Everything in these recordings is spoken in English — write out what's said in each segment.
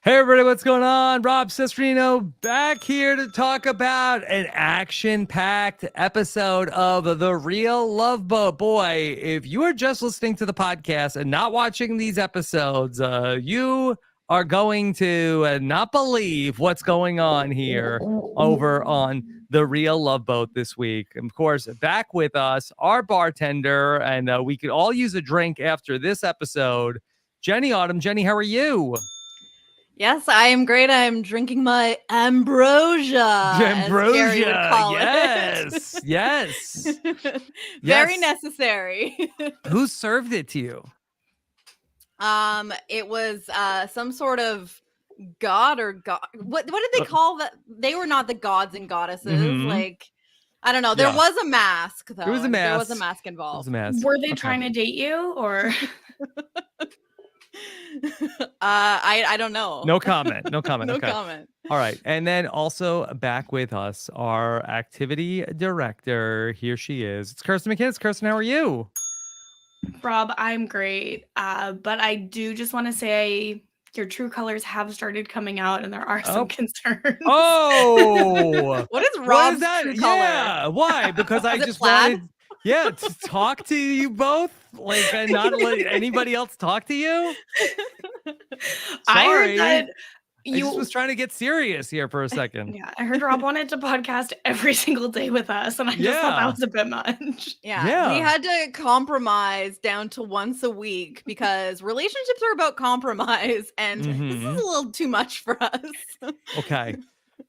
Hey everybody, what's going on? Rob Cesternino back here to talk about an action-packed episode of The Real Love Boat. Boy, if you are just listening to the podcast and not watching these episodes, you are going to not believe what's going on here over on The Real Love Boat this week. Of course, back with us, our bartender, and we could all use a drink after this episode. Jenny Autumn. Jenny, how are you? Yes, I am great. I'm drinking my ambrosia. Ambrosia, yes. Yes. Very necessary. Who served it to you? It was some sort of god or god. What did they call that? They were not the gods and goddesses. Mm-hmm. Like, I don't know. There was a mask though. There was a mask. There was a mask involved. Were they trying to date you or? I don't know. No comment. No comment. No okay. comment. All right. And then also back with us, our activity director. Here she is. It's Kirsten MacInnis. Kirsten, how are you? Rob, I'm great. But I do just want to say your true colors have started coming out and there are some concerns. Oh. What is Rob's true color? Yeah. Why? Because I just plaid? wanted to talk to you both, like, and not let anybody else talk to you. I Sorry. heard that I just was trying to get serious here for a second. Yeah, I heard Rob wanted to podcast every single day with us, and I just thought that was a bit much. Yeah, we had to compromise down to once a week because relationships are about compromise, and this is a little too much for us. Okay.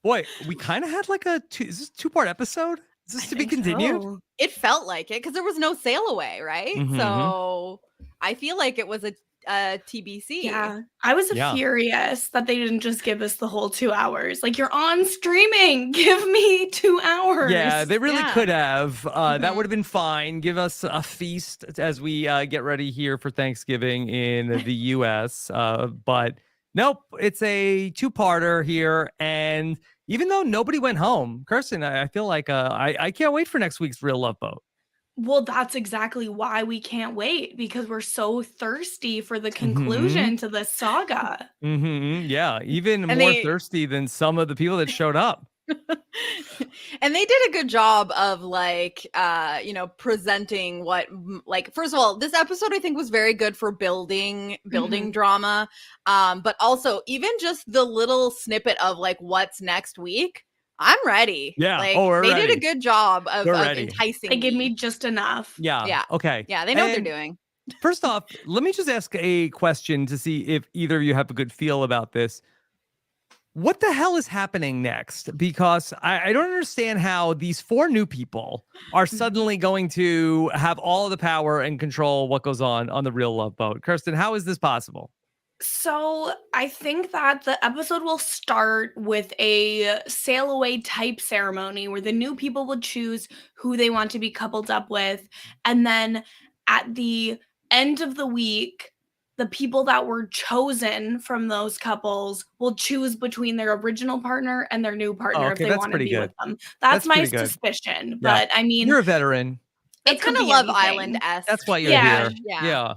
Boy, we kind of had like is this a two-part episode? Is this to be continued? So. It felt like it because there was no sail away, right? So I feel like it was a TBC. Yeah, I was furious that they didn't just give us the whole 2 hours. Like, you're on streaming. Give me 2 hours. Yeah, they really could have. That would have been fine. Give us a feast as we get ready here for Thanksgiving in the U.S. But nope, it's a two-parter here. And even though nobody went home, Kirsten, I feel like I can't wait for next week's Real Love Boat. Well, that's exactly why we can't wait, because we're so thirsty for the conclusion to this saga. Yeah, even more thirsty than some of the people that showed up. And they did a good job of presenting what, first of all, this episode I think was very good for building drama. But also even just the little snippet of what's next week. I'm ready. Yeah. They did a good job of enticing. They give me just enough. Yeah. Yeah. Okay. Yeah. They know what they're doing. First off, let me just ask a question to see if either of you have a good feel about this. What the hell is happening next? Because I don't understand how these 4 new people are suddenly going to have all the power and control what goes on The Real Love Boat. Kirsten, how is this possible? So I think that the episode will start with a sail away type ceremony where the new people will choose who they want to be coupled up with. And then at the end of the week, the people that were chosen from those couples will choose between their original partner and their new partner if they want to be with them. That's my suspicion. Yeah. But I mean, you're a veteran. It's kind of Love Island-esque. That's why you're here. Yeah.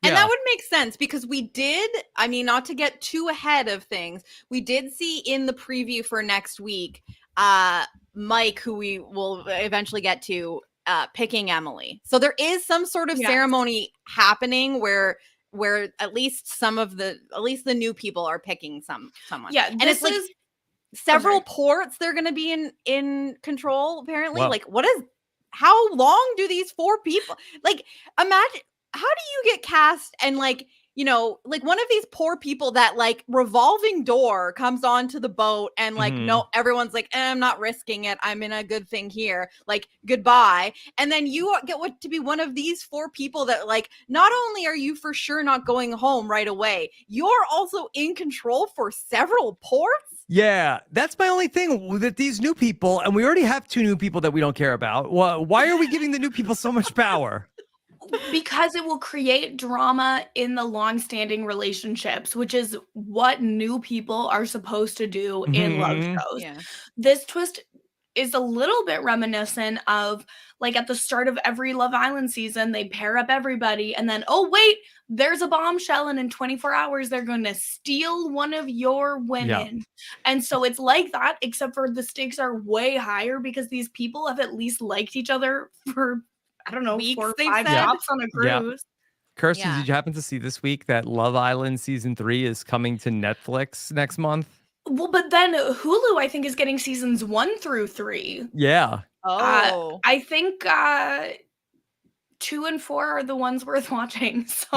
And that would make sense because we did, not to get too ahead of things, we did see in the preview for next week, Mike, who we will eventually get to, picking Emily. So there is some sort of ceremony happening where at least the new people are picking someone. Yeah. And it's several ports they're going to be in control, apparently. Wow. How long do these 4 people, imagine, how do you get cast and one of these poor people that revolving door comes onto the boat and no, everyone's I'm not risking it. I'm in a good thing here. Goodbye. And then you get to be one of these 4 people that not only are you for sure not going home right away, you're also in control for several ports. Yeah, that's my only thing that these new people, and we already have 2 new people that we don't care about. Why are we giving the new people so much power? Because it will create drama in the long-standing relationships, which is what new people are supposed to do in love shows. Yeah. This twist is a little bit reminiscent of like at the start of every Love Island season, they pair up everybody and then, oh, wait, there's a bombshell and in 24 hours, they're going to steal one of your women. Yeah. And so it's like that, except for the stakes are way higher because these people have at least liked each other for, I don't know, weeks, 4 or 5 stops on a cruise. Kirsten, did you happen to see this week that Love Island season 3 is coming to Netflix next month? Well, but then Hulu, I think, is getting seasons 1 through 3. Yeah. Oh. I think 2 and 4 are the ones worth watching. So,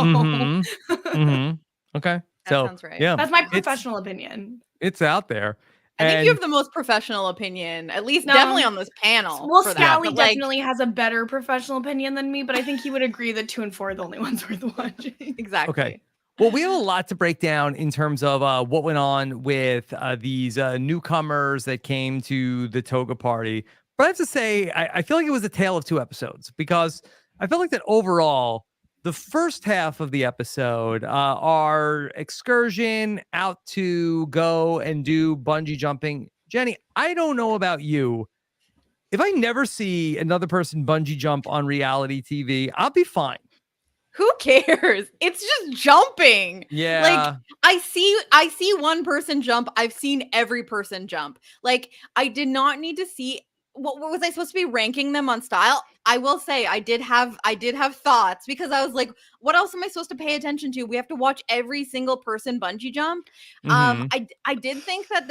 Okay. That sounds right. Yeah, that's my professional opinion. It's out there. I think you have the most professional opinion, at least definitely on this panel. Well, Scally definitely has a better professional opinion than me, but I think he would agree that 2 and 4 are the only ones worth watching. Exactly. Okay. Well, we have a lot to break down in terms of what went on with these newcomers that came to the toga party. But I have to say, I feel like it was a tale of 2 episodes because I felt like that overall, the first half of the episode, our excursion out to go and do bungee jumping. Jenny, I don't know about you. If I never see another person bungee jump on reality TV, I'll be fine. Who cares? It's just jumping. Yeah. Like I see one person jump. I've seen every person jump. Like I did not need to see what was I supposed to be ranking them on style? I will say I did have thoughts because I was like, what else am I supposed to pay attention to? We have to watch every single person bungee jump. I did think that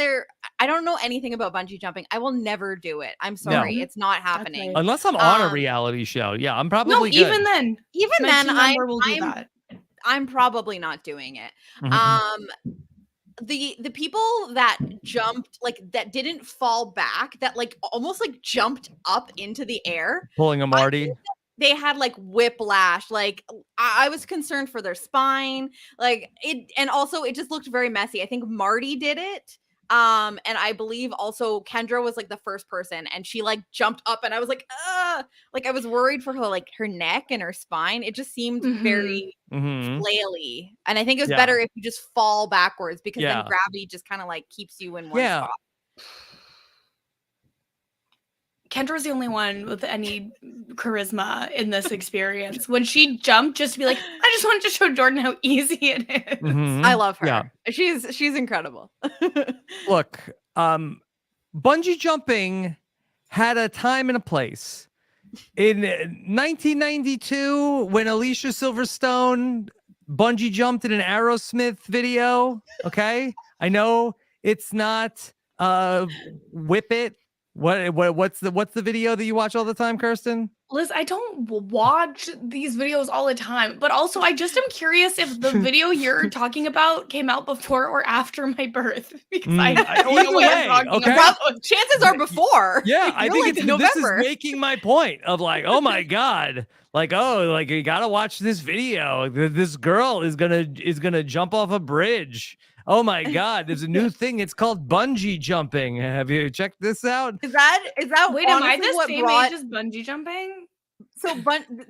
I don't know anything about bungee jumping. I will never do it. I'm sorry. It's not happening. Right. Unless I'm on a reality show. Yeah, I'm probably good. Even then I'm probably not doing it. The people that jumped, like that didn't fall back, that like almost like jumped up into the air, pulling a Marty. They had like whiplash. Like I was concerned for their spine, like it, and also it just looked very messy. I think Marty did it. And I believe also Kendra was like the first person and she like jumped up and I was like, like I was worried for her, like her neck and her spine. It just seemed very flaily. And I think it was better if you just fall backwards because then gravity just kind of like keeps you in one spot. Kendra's the only one with any charisma in this experience. When she jumped, just to be like, I just wanted to show Jordan how easy it is. I love her. Yeah. She's incredible. Look, bungee jumping had a time and a place. In 1992, when Alicia Silverstone bungee jumped in an Aerosmith video, okay? I know it's not Whip It. What's the video that you watch all the time, Kirsten? Liz, I don't watch these videos all the time, but also I just am curious if the video you're talking about came out before or after my birth, because I don't know what you're talking about. Chances are before. Yeah, I think this is making my point of like, oh my God, like, oh, like you gotta watch this video. This girl is gonna jump off a bridge. Oh my God, there's a new thing. It's called bungee jumping. Have you checked this out? Is that wait, am I the same age as bungee jumping? So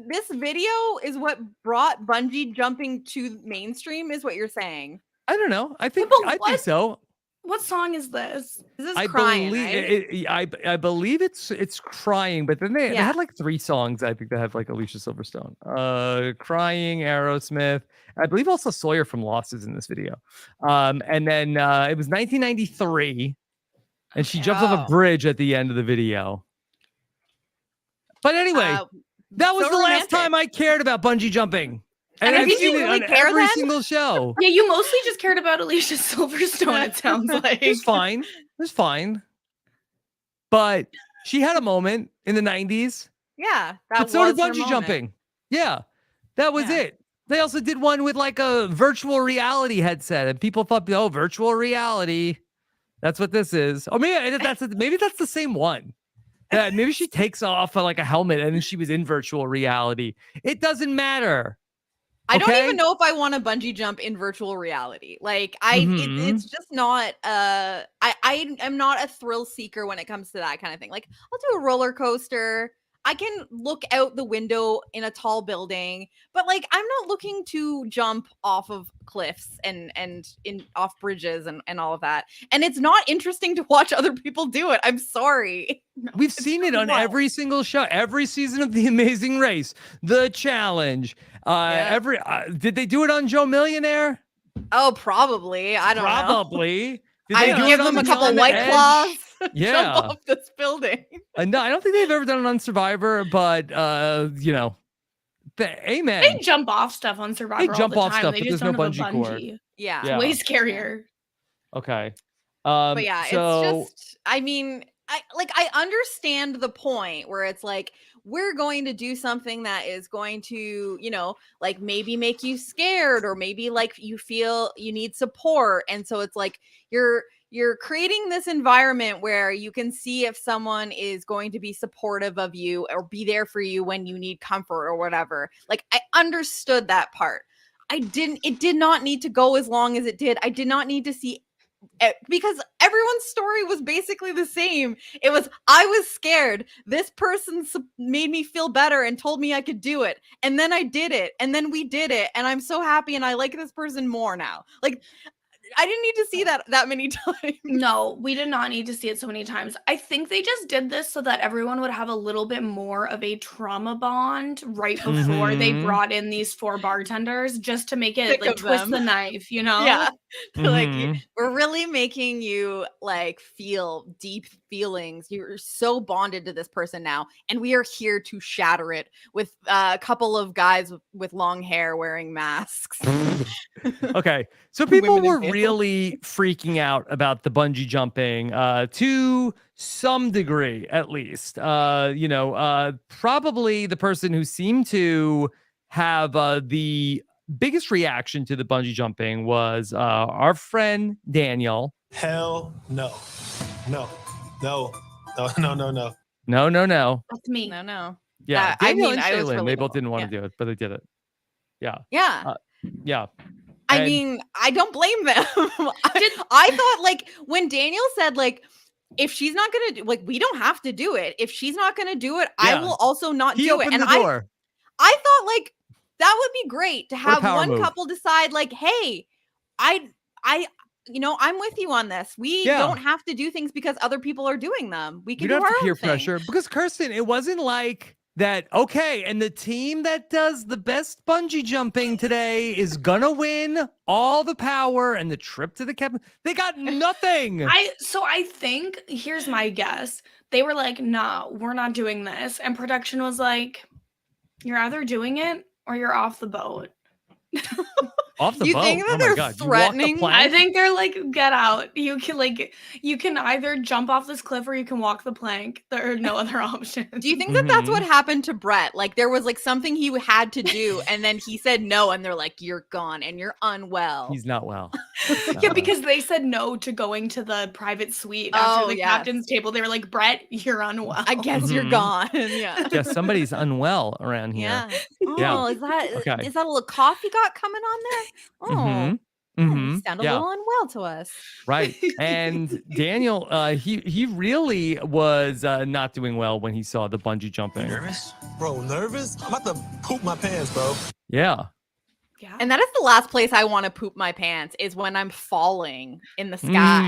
this video is what brought bungee jumping to mainstream, is what you're saying? I don't know. I think so. What song is this? This is Crying, right? I believe it's Crying, but then they had like 3 songs, I think, that have like Alicia Silverstone. Crying, Aerosmith. I believe also Sawyer from Lost is in this video. And then it was 1993, and she jumps off a bridge at the end of the video. But anyway, that was the last time I cared about bungee jumping. And I've seen it on every single show. Yeah, you mostly just cared about Alicia Silverstone, it sounds like. It's fine. It's fine. But she had a moment in the 90s. Yeah. But so did bungee jumping. Yeah. That was it. They also did one with like a virtual reality headset. And people thought, oh, virtual reality. That's what this is. Oh, maybe that's the same one. Maybe she takes off like a helmet and then she was in virtual reality. It doesn't matter. I don't even know if I want to bungee jump in virtual reality. Like it's just not I am not a thrill seeker when it comes to that kind of thing. Like I'll do a roller coaster. I can look out the window in a tall building, but like I'm not looking to jump off of cliffs and in off bridges and all of that. And it's not interesting to watch other people do it. I'm sorry. No, We've seen it on every single show, every season of The Amazing Race, The Challenge. Did they do it on Joe Millionaire? Oh, probably. I don't know. Probably. Did I they do give it them on a couple On White Edge? Claws. Yeah. Jump off this building. No, I don't think they've ever done it on Survivor, but amen. They jump off stuff on Survivor all the time. They but just there's no don't have a bungee cord. Yeah. It's way scarier. Okay. But yeah, it's just, I mean, I understand the point where it's like, we're going to do something that is going to, like maybe make you scared, or maybe like you feel you need support. And so it's like, you're creating this environment where you can see if someone is going to be supportive of you or be there for you when you need comfort or whatever. Like, I understood that part. It did not need to go as long as it did. I did not need to see, because everyone's story was basically the same. It was, I was scared. This person made me feel better and told me I could do it. And then I did it. And then we did it. And I'm so happy. And I like this person more now. Like, I didn't need to see that many times. No, we did not need to see it so many times. I think they just did this so that everyone would have a little bit more of a trauma bond right before they brought in these 4 bartenders, just to make it like twist the knife, Yeah. Like, we're really making you like feel deep feelings. You're so bonded to this person now, and we are here to shatter it with a couple of guys with long hair wearing masks. Okay, so people were really freaking out about the bungee jumping to some degree, at least. Probably the person who seemed to have the biggest reaction to the bungee jumping was our friend Daniel. Hell no. No. No. No, no, no, no. No, no, no. That's me. No. Yeah, Daniel and I was Shaylin, really they both didn't want to do it, but they did it. Yeah. Yeah. And I mean, I don't blame them. I thought, like, when Daniel said, like, if she's not gonna do, like, we don't have to do it. If she's not gonna do it, I will also not he do it. opened And the door. I thought, like, that would be great to have one move. couple decide, like, hey, I'm with you on this. We don't have to do things because other people are doing them. We can do our own peer thing. pressure. Because Kirsten, it wasn't like that. Okay, and the team that does the best bungee jumping today is gonna win all the power and the trip to the cabin. They got nothing. I think, here's my guess. They were like, "No, we're not doing this," and production was like, "You're either doing it or you're off the boat." Off the You boat. think that Oh my they're God. threatening? I think they're like, "Get out. You can either jump off this cliff or you can walk the plank. There are no other options." Do you think that that's what happened to Brett? Like, there was like something he had to do, and then he said no, and they're like, "You're gone and you're unwell." He's not well. Yeah, because they said no to going to the private suite after the captain's table. They were like, "Brett, you're unwell. I guess you're gone." Yeah. Yeah, somebody's unwell around here. Yeah. Oh, Yeah. is that Okay. is that a little cough you got coming on there? Oh, you sound a little unwell to us. Right. And Daniel, he really was not doing well when he saw the bungee jumping. Nervous? Bro, nervous? I'm about to poop my pants, bro. Yeah. Yeah. And that is the last place I want to poop my pants, is when I'm falling in the sky.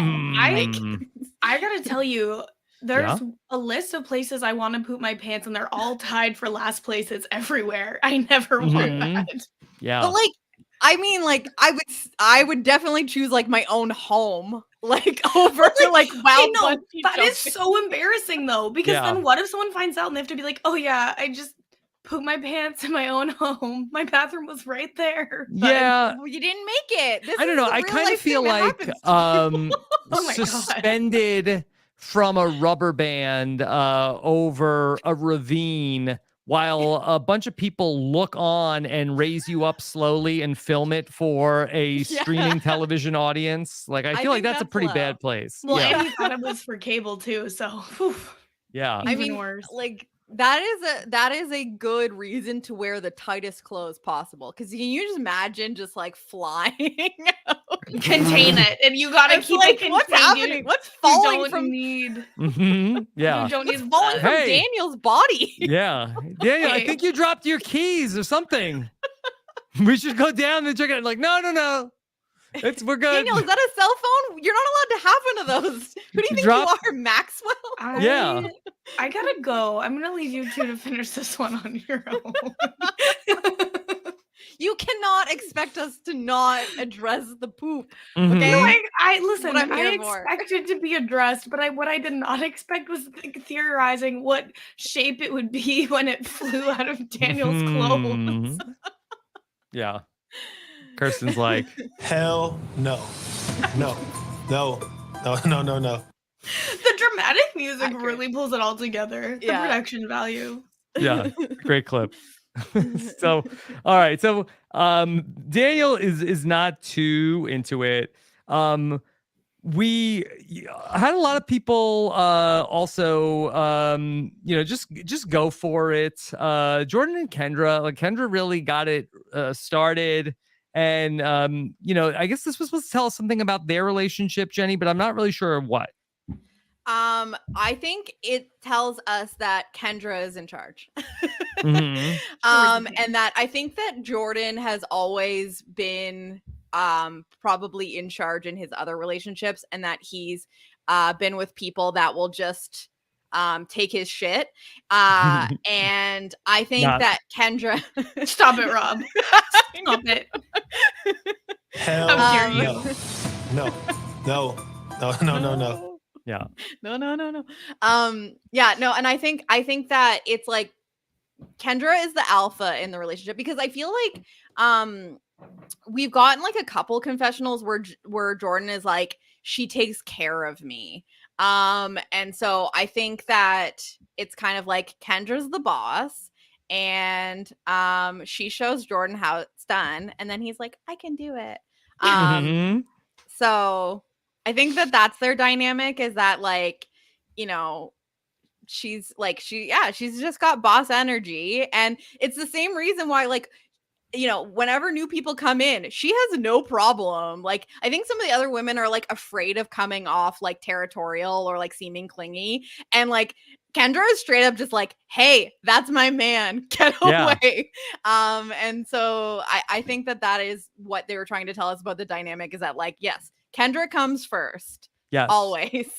I gotta tell you, there's a list of places I want to poop my pants, and they're all tied for last places everywhere. I never want that. Yeah. But like, I mean, like, I would definitely choose like my own home, like over like I know that is so embarrassing though, because then what if someone finds out and they have to be like, "Oh yeah, I just pooped my pants in my own home. My bathroom was right there." Yeah. You didn't make it. I don't know. I kind of feel like suspended from a rubber band over a ravine while a bunch of people look on and raise you up slowly and film it for a streaming television audience. Like, I feel like that's a pretty bad place. Well, and you thought it was for cable too, so yeah. I mean, worse. Like, that is a good reason to wear the tightest clothes possible, because can you just imagine just like flying out? contain it, and you gotta It's keep like, it contained. what's happening? What's You falling don't from? need. Yeah. You don't What's need falling that. from Hey. Daniel's body? Yeah. Daniel, I Okay. think you dropped your keys or something. We should go down and check it. Like, no. We're good. Daniel, is that a cell phone? You're not allowed to have one of those. Who do you think Drop- you are, Maxwell? Yeah. I gotta go. I'm gonna leave you two to finish this one on your own. You cannot expect us to not address the poop. Mhm. Okay. No, I listen. What I'm I here for. expected to be addressed, but what I did not expect was theorizing what shape it would be when it flew out of Daniel's clothes. Mhm. Yeah. Kirsten's like, Hell no. No. No. No. No. No. No. The dramatic music Accurate. really pulls it all together. Yeah. The production value. yeah, great clip. So, all right. So, Daniel is not too into it. We had a lot of people also just go for it. Jordan and Kendra, like Kendra really got it started. And I guess this was supposed to tell us something about their relationship, Jenny, but I'm not really sure what. I think it tells us that Kendra is in charge. Mhm. And that I think that Jordan has always been probably in charge in his other relationships, and that he's been with people that will just take his shit. And I think that Kendra Stop it, Rob. Stop it. Hell How dare you. no. No. No. No. No. No. No. Yeah. No. Yeah, no, and I think that it's like Kendra is the alpha in the relationship, because I feel like we've gotten like a couple confessionals where Jordan is like, she takes care of me. And so I think that it's kind of like Kendra's the boss, and she shows Jordan how it's done, and then he's like, I can do it. Mhm. So I think that that's their dynamic, is that like, she's like, she's just got boss energy. And it's the same reason why, like, whenever new people come in, she has no problem. Like, I think some of the other women are like afraid of coming off like territorial or like seeming clingy. And like Kendra is straight up just like, hey, that's my man. Get away. And so I think that is what they were trying to tell us about the dynamic, is that like, yes, Kendra comes first. Yes. Always.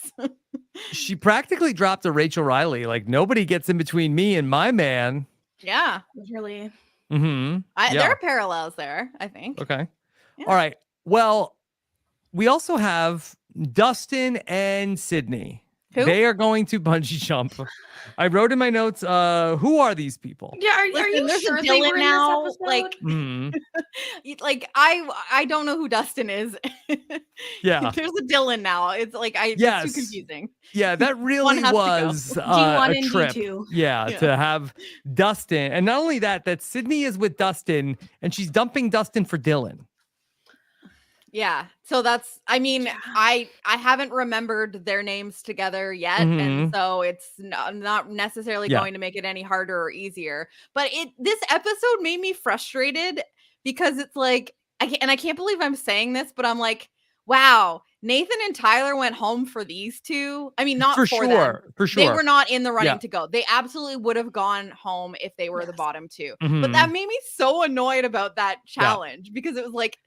She practically dropped a Rachel Riley. Like, nobody gets in between me and my man. Yeah. Really. Mm-hmm. There are parallels there, I think. Okay. Yeah. All right. Well, we also have Dustin and Sydney. Who? They are going to bungee jump. I wrote in my notes, who are these people? Yeah, are Listen, you there's a sure they Dylan were in now, this episode? like- Mhm. Like I don't know who Dustin is. Yeah. There's a Dylan now. It's like it's Yes. too confusing. Yeah, that really has to go. was D1 a and trip. D2. Yeah, Yeah. to have Dustin. And not only that Sydney is with Dustin and she's dumping Dustin for Dylan. Yeah. So that's, I mean, Yeah. I haven't remembered their names together yet. Mhm. And so it's not necessarily Yeah. going to make it any harder or easier. But this episode made me frustrated, because it's like, I can't believe I'm saying this, but I'm like, wow, Nathan and Tyler went home for these two. I mean, not For for them. sure. For sure. They were not in the running Yeah. to go. They absolutely would have gone home if they were the Yes. bottom two. Mhm. But that made me so annoyed about that challenge, because it was like,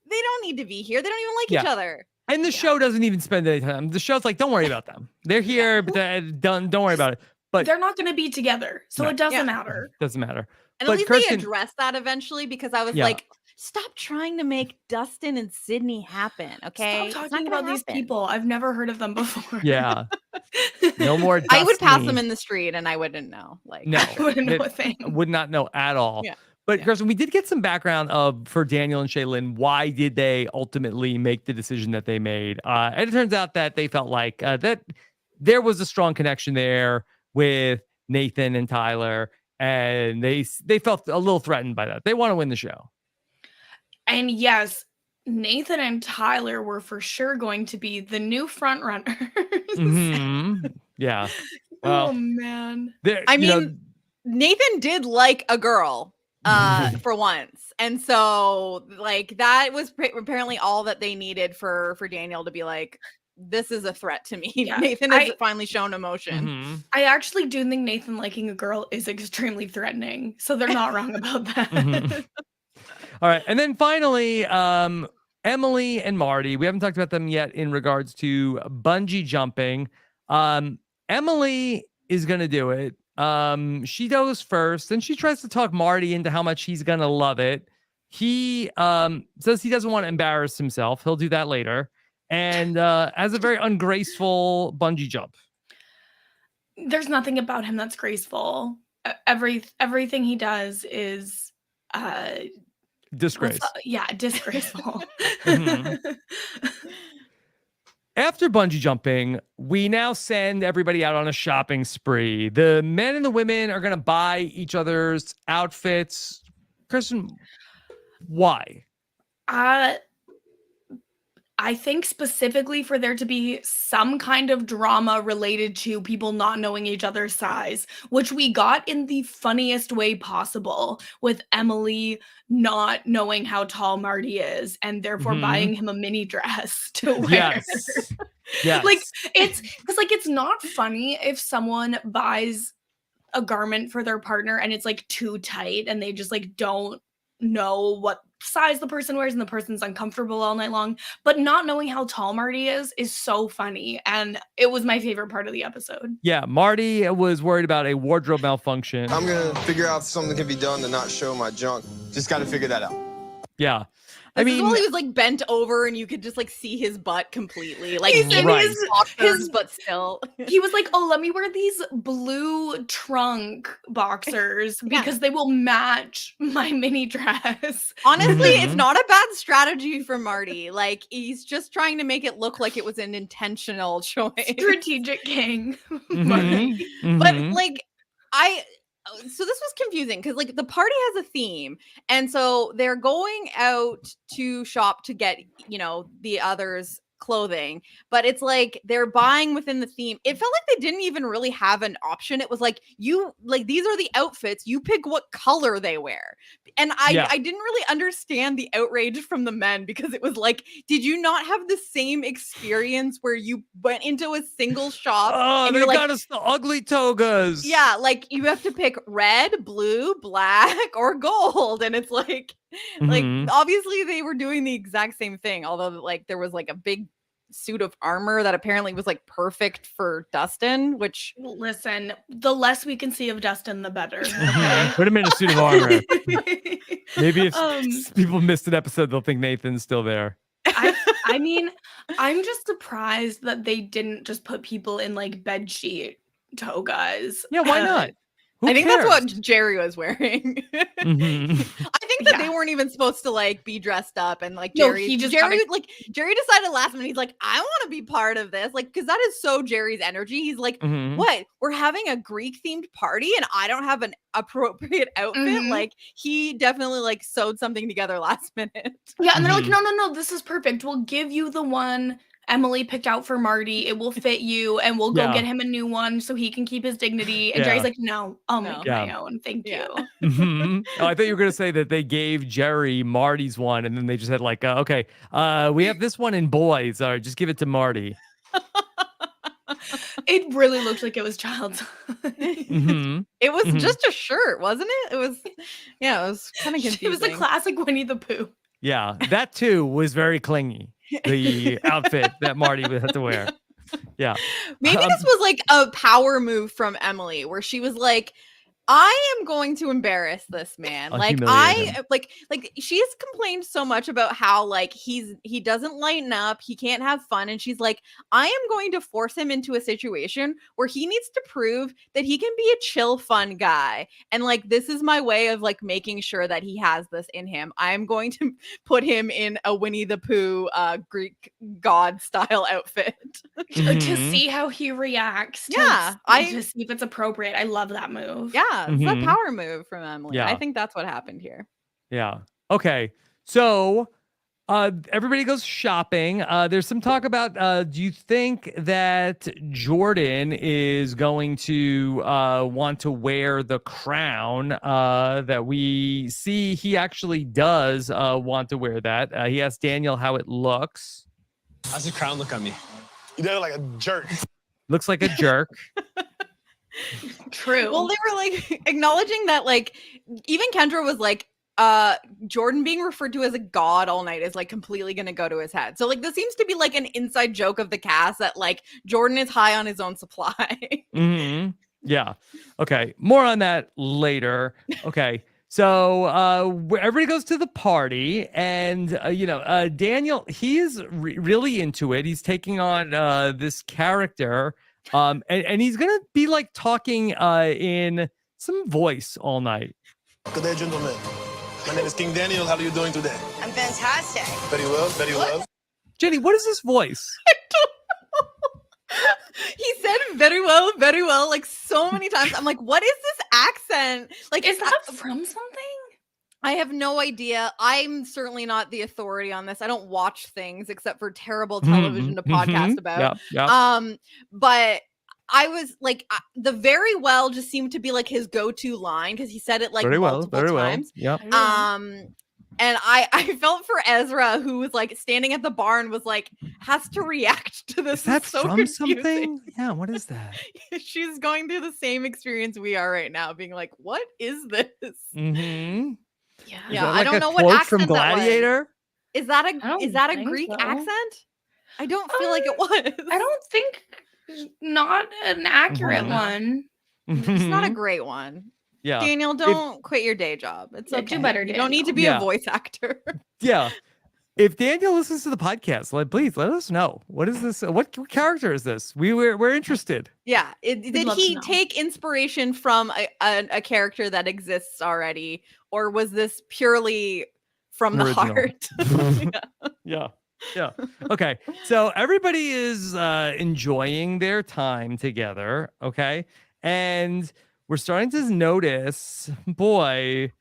they don't need to be here. They don't even like each other. And the show doesn't even spend any time. The show's like, don't worry about them. They're here, but they're done. Don't worry about it. But They're not going to be together, so No. it doesn't Yeah. matter. doesn't matter. And But at least Kirsten- they addressed that eventually, because I was Yeah. like, stop trying to make Dustin and Sydney happen, okay? Stop It's not talking gonna about these happen. people. I've never heard of them before. Yeah. No more I would pass Dustin. them in the street and I wouldn't know. Like, No. I wouldn't know It- a thing. Would not know at all. Yeah. But Yeah. Kirsten, we did get some background for Daniel and Shaylin. Why did they ultimately make the decision that they made? And it turns out that they felt like that there was a strong connection there with Nathan and Tyler, and they felt a little threatened by that. They want to win the show. And yes, Nathan and Tyler were for sure going to be the new front runners. Mhm. Yeah. Oh Well, man. there- I you know, mean, Nathan did like a girl. for once. And so like that was apparently all that they needed for Daniel to be like, this is a threat to me. Yeah, Nathan has finally shown emotion. Mhm. I actually do think Nathan liking a girl is extremely threatening. So they're not wrong about that. Mhm. All right. And then finally, Emily and Marty. We haven't talked about them yet in regards to bungee jumping. Emily is going to do it. She goes first, and she tries to talk Marty into how much he's going to love it. He says he doesn't want to embarrass himself. He'll do that later. And has a very ungraceful bungee jump. There's nothing about him that's graceful. Everything he does is Disgrace. Disgraceful. Mhm. After bungee jumping, we now send everybody out on a shopping spree. The men and the women are going to buy each other's outfits. Kirsten, why? I think specifically for there to be some kind of drama related to people not knowing each other's size, which we got in the funniest way possible with Emily not knowing how tall Marty is and therefore buying him a mini dress to wear. Yes. Yes. Like it's not funny if someone buys a garment for their partner and it's like too tight and they just like don't know what size the person wears and the person's uncomfortable all night long. But not knowing how tall Marty is so funny, and it was my favorite part of the episode. Yeah, Marty was worried about a wardrobe malfunction. I'm gonna figure out if something can be done to not show my junk. Just gotta figure that out. Yeah. This is while he was like bent over and you could just like see his butt completely. Like He's in Right. his but still. He was like, oh, let me wear these blue trunk boxers because they will match my mini dress. Honestly, Mhm. it's not a bad strategy for Marty. Like he's just trying to make it look like it was an intentional choice. Strategic king. Mhm. But Mhm. like so this was confusing because like the party has a theme, and so they're going out to shop to get, you know, the others clothing, but it's like they're buying within the theme. It felt like they didn't even really have an option. It was like, you like, these are the outfits, you pick what color they wear. And I didn't really understand the outrage from the men, because it was like, did you not have the same experience where you went into a single shop Oh, and they you're like, got us the ugly togas. yeah, like you have to pick red, blue, black, or gold. And it's like Mhm. obviously they were doing the exact same thing, although like there was like a big suit of armor that apparently was like perfect for Dustin, which Listen, the less we can see of Dustin, the better. Mhm. Put him in a suit of armor. Maybe if Um, people missed an episode, they'll think Nathan's still there. I mean, I'm just surprised that they didn't just put people in like bedsheet togas. Yeah, why not? Who I think cares? that's what Jerry was wearing. Mhm. I think that Yeah. they weren't even supposed to like be dressed up, and like No, Jerry, he just Jerry decided last minute. He's like, I want to be part of this, like, because that is so Jerry's energy. He's like, Mhm. what? We're having a Greek themed party, and I don't have an appropriate outfit. Mhm. Like, he definitely like sewed something together last minute. Yeah, and they're like, Mhm. no, this is perfect. We'll give you the one Emily picked out for Marty. It will fit you, and we'll go Yeah. get him a new one so he can keep his dignity. And Yeah. Jerry's like, no, I'll No. make Yeah. my own. Thank Yeah. you. Mhm. Oh, I thought you were going to say that they gave Jerry Marty's one, and then they just had like, okay, we have this one in boys. All right, just give it to Marty. It really looked like it was child's. Mm-hmm. It was Mhm. just a shirt, wasn't it? It was, yeah, it was kind of confusing. It was a classic Winnie the Pooh. Yeah, that too was very clingy. The outfit that Marty would have to wear. Yeah. Maybe this was like a power move from Emily, where she was like, I am going to embarrass this man. I'll Like humiliate him. like she's complained so much about how like he doesn't lighten up, he can't have fun, and she's like, I am going to force him into a situation where he needs to prove that he can be a chill, fun guy. And like, this is my way of like making sure that he has this in him. I'm going to put him in a Winnie the Pooh Greek god style outfit. To Mhm. see how he reacts. Yeah, to see if it's appropriate. I love that move. Yeah, it's Mhm. a power move from Emily. Yeah. I think that's what happened here. Yeah. Okay. So Everybody goes shopping. There's some talk about, do you think that Jordan is going to want to wear the crown that we see? He actually does want to wear that. He asked Daniel how it looks. How's the crown look on me? You look like a jerk. Looks like a jerk. True. Well, they were like acknowledging that, like, even Kendra was like, Jordan being referred to as a god all night is like completely gonna go to his head. So like this seems to be like an inside joke of the cast that like Jordan is high on his own supply. Mm-hmm. Yeah. Okay. More on that later. Okay. So everybody goes to the party, and Daniel, he's really into it. He's taking on this character, and he's gonna be like talking in some voice all night. Good day, gentlemen. My name is King Daniel. How are you doing today? I'm fantastic. Very well, very well. Jenny, what is this voice? He said very well, like so many times. I'm like, what is this accent? Like, is that from something? I have no idea. I'm certainly not the authority on this. I don't watch things except for terrible television to podcast about. Yep. But I was like, the very well just seemed to be like his go-to line because he said it like multiple times. Yep. And I felt for Ezra, who was like standing at the bar and was like, has to react to this. Is that so from confusing. something? Yeah, what is that? She's going through the same experience we are right now, being like, what is this? Mm-hmm. Yeah, Like I don't know what accent from Gladiator. Is that a Greek so. accent? I don't feel like it was. I don't think not an accurate one. It's not a great one. Yeah. Daniel, don't quit your day job. It's okay. Do better, You don't need to be a voice actor. Yeah. If Daniel listens to the podcast, please let us know. What is this? What character is this? We're interested. Yeah. Did he take inspiration from a character that exists already, or was this purely from the heart? Yeah. Okay. So everybody is enjoying their time together. Okay. And we're starting to notice, boy,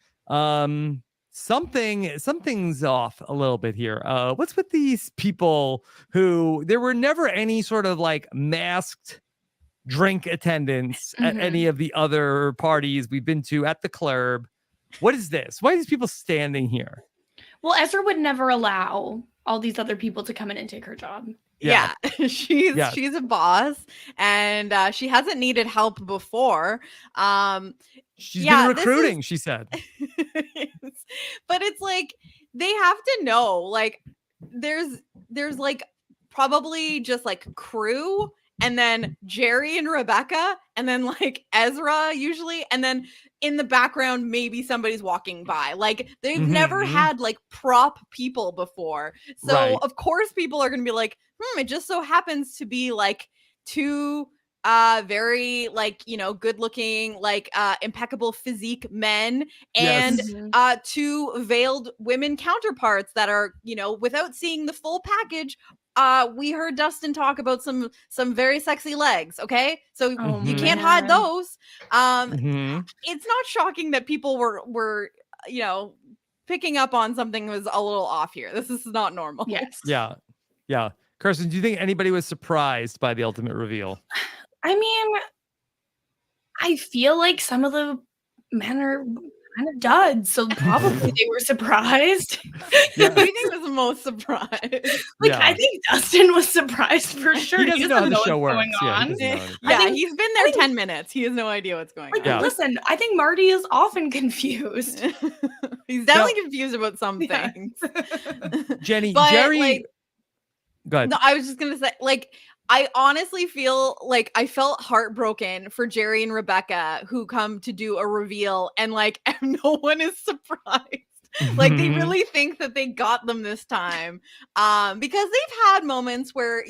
something's off a little bit here. What's with these people who there were never any sort of like masked drink attendants at any of the other parties we've been to at the club? What is this? Why are these people standing here? Well, Ezra would never allow all these other people to come in and take her job. Yeah. She's a boss, and she hasn't needed help before. She's been recruiting, she said. But it's like they have to know, like there's like probably just like crew, and then Jerry and Rebecca, and then like Ezra usually, and then in the background maybe somebody's walking by. Like they've never had like prop people before, so of course people are gonna be like, it just so happens to be like two very like, good looking, like impeccable physique men, and two veiled women counterparts that are, without seeing the full package. We heard Dustin talk about some very sexy legs. Okay, so you can't hide those. It's not shocking that people were picking up on something was a little off here. This is not normal. Yes. Yeah. Kirsten, do you think anybody was surprised by the ultimate reveal? I mean, I feel like some of the men are kind of duds, so probably they were surprised. Who do you think was the most surprised? I think Dustin was surprised for sure. He doesn't know how the show works. I think he's been there 10 minutes. He has no idea what's going on. Listen, I think Marty is often confused. He's definitely confused about some things. Jenny, but, Jerry. Go ahead. No, I was just gonna say, I honestly feel like I felt heartbroken for Jerry and Rebecca, who come to do a reveal, and no one is surprised. Like they really think that they got them this time, because they've had moments where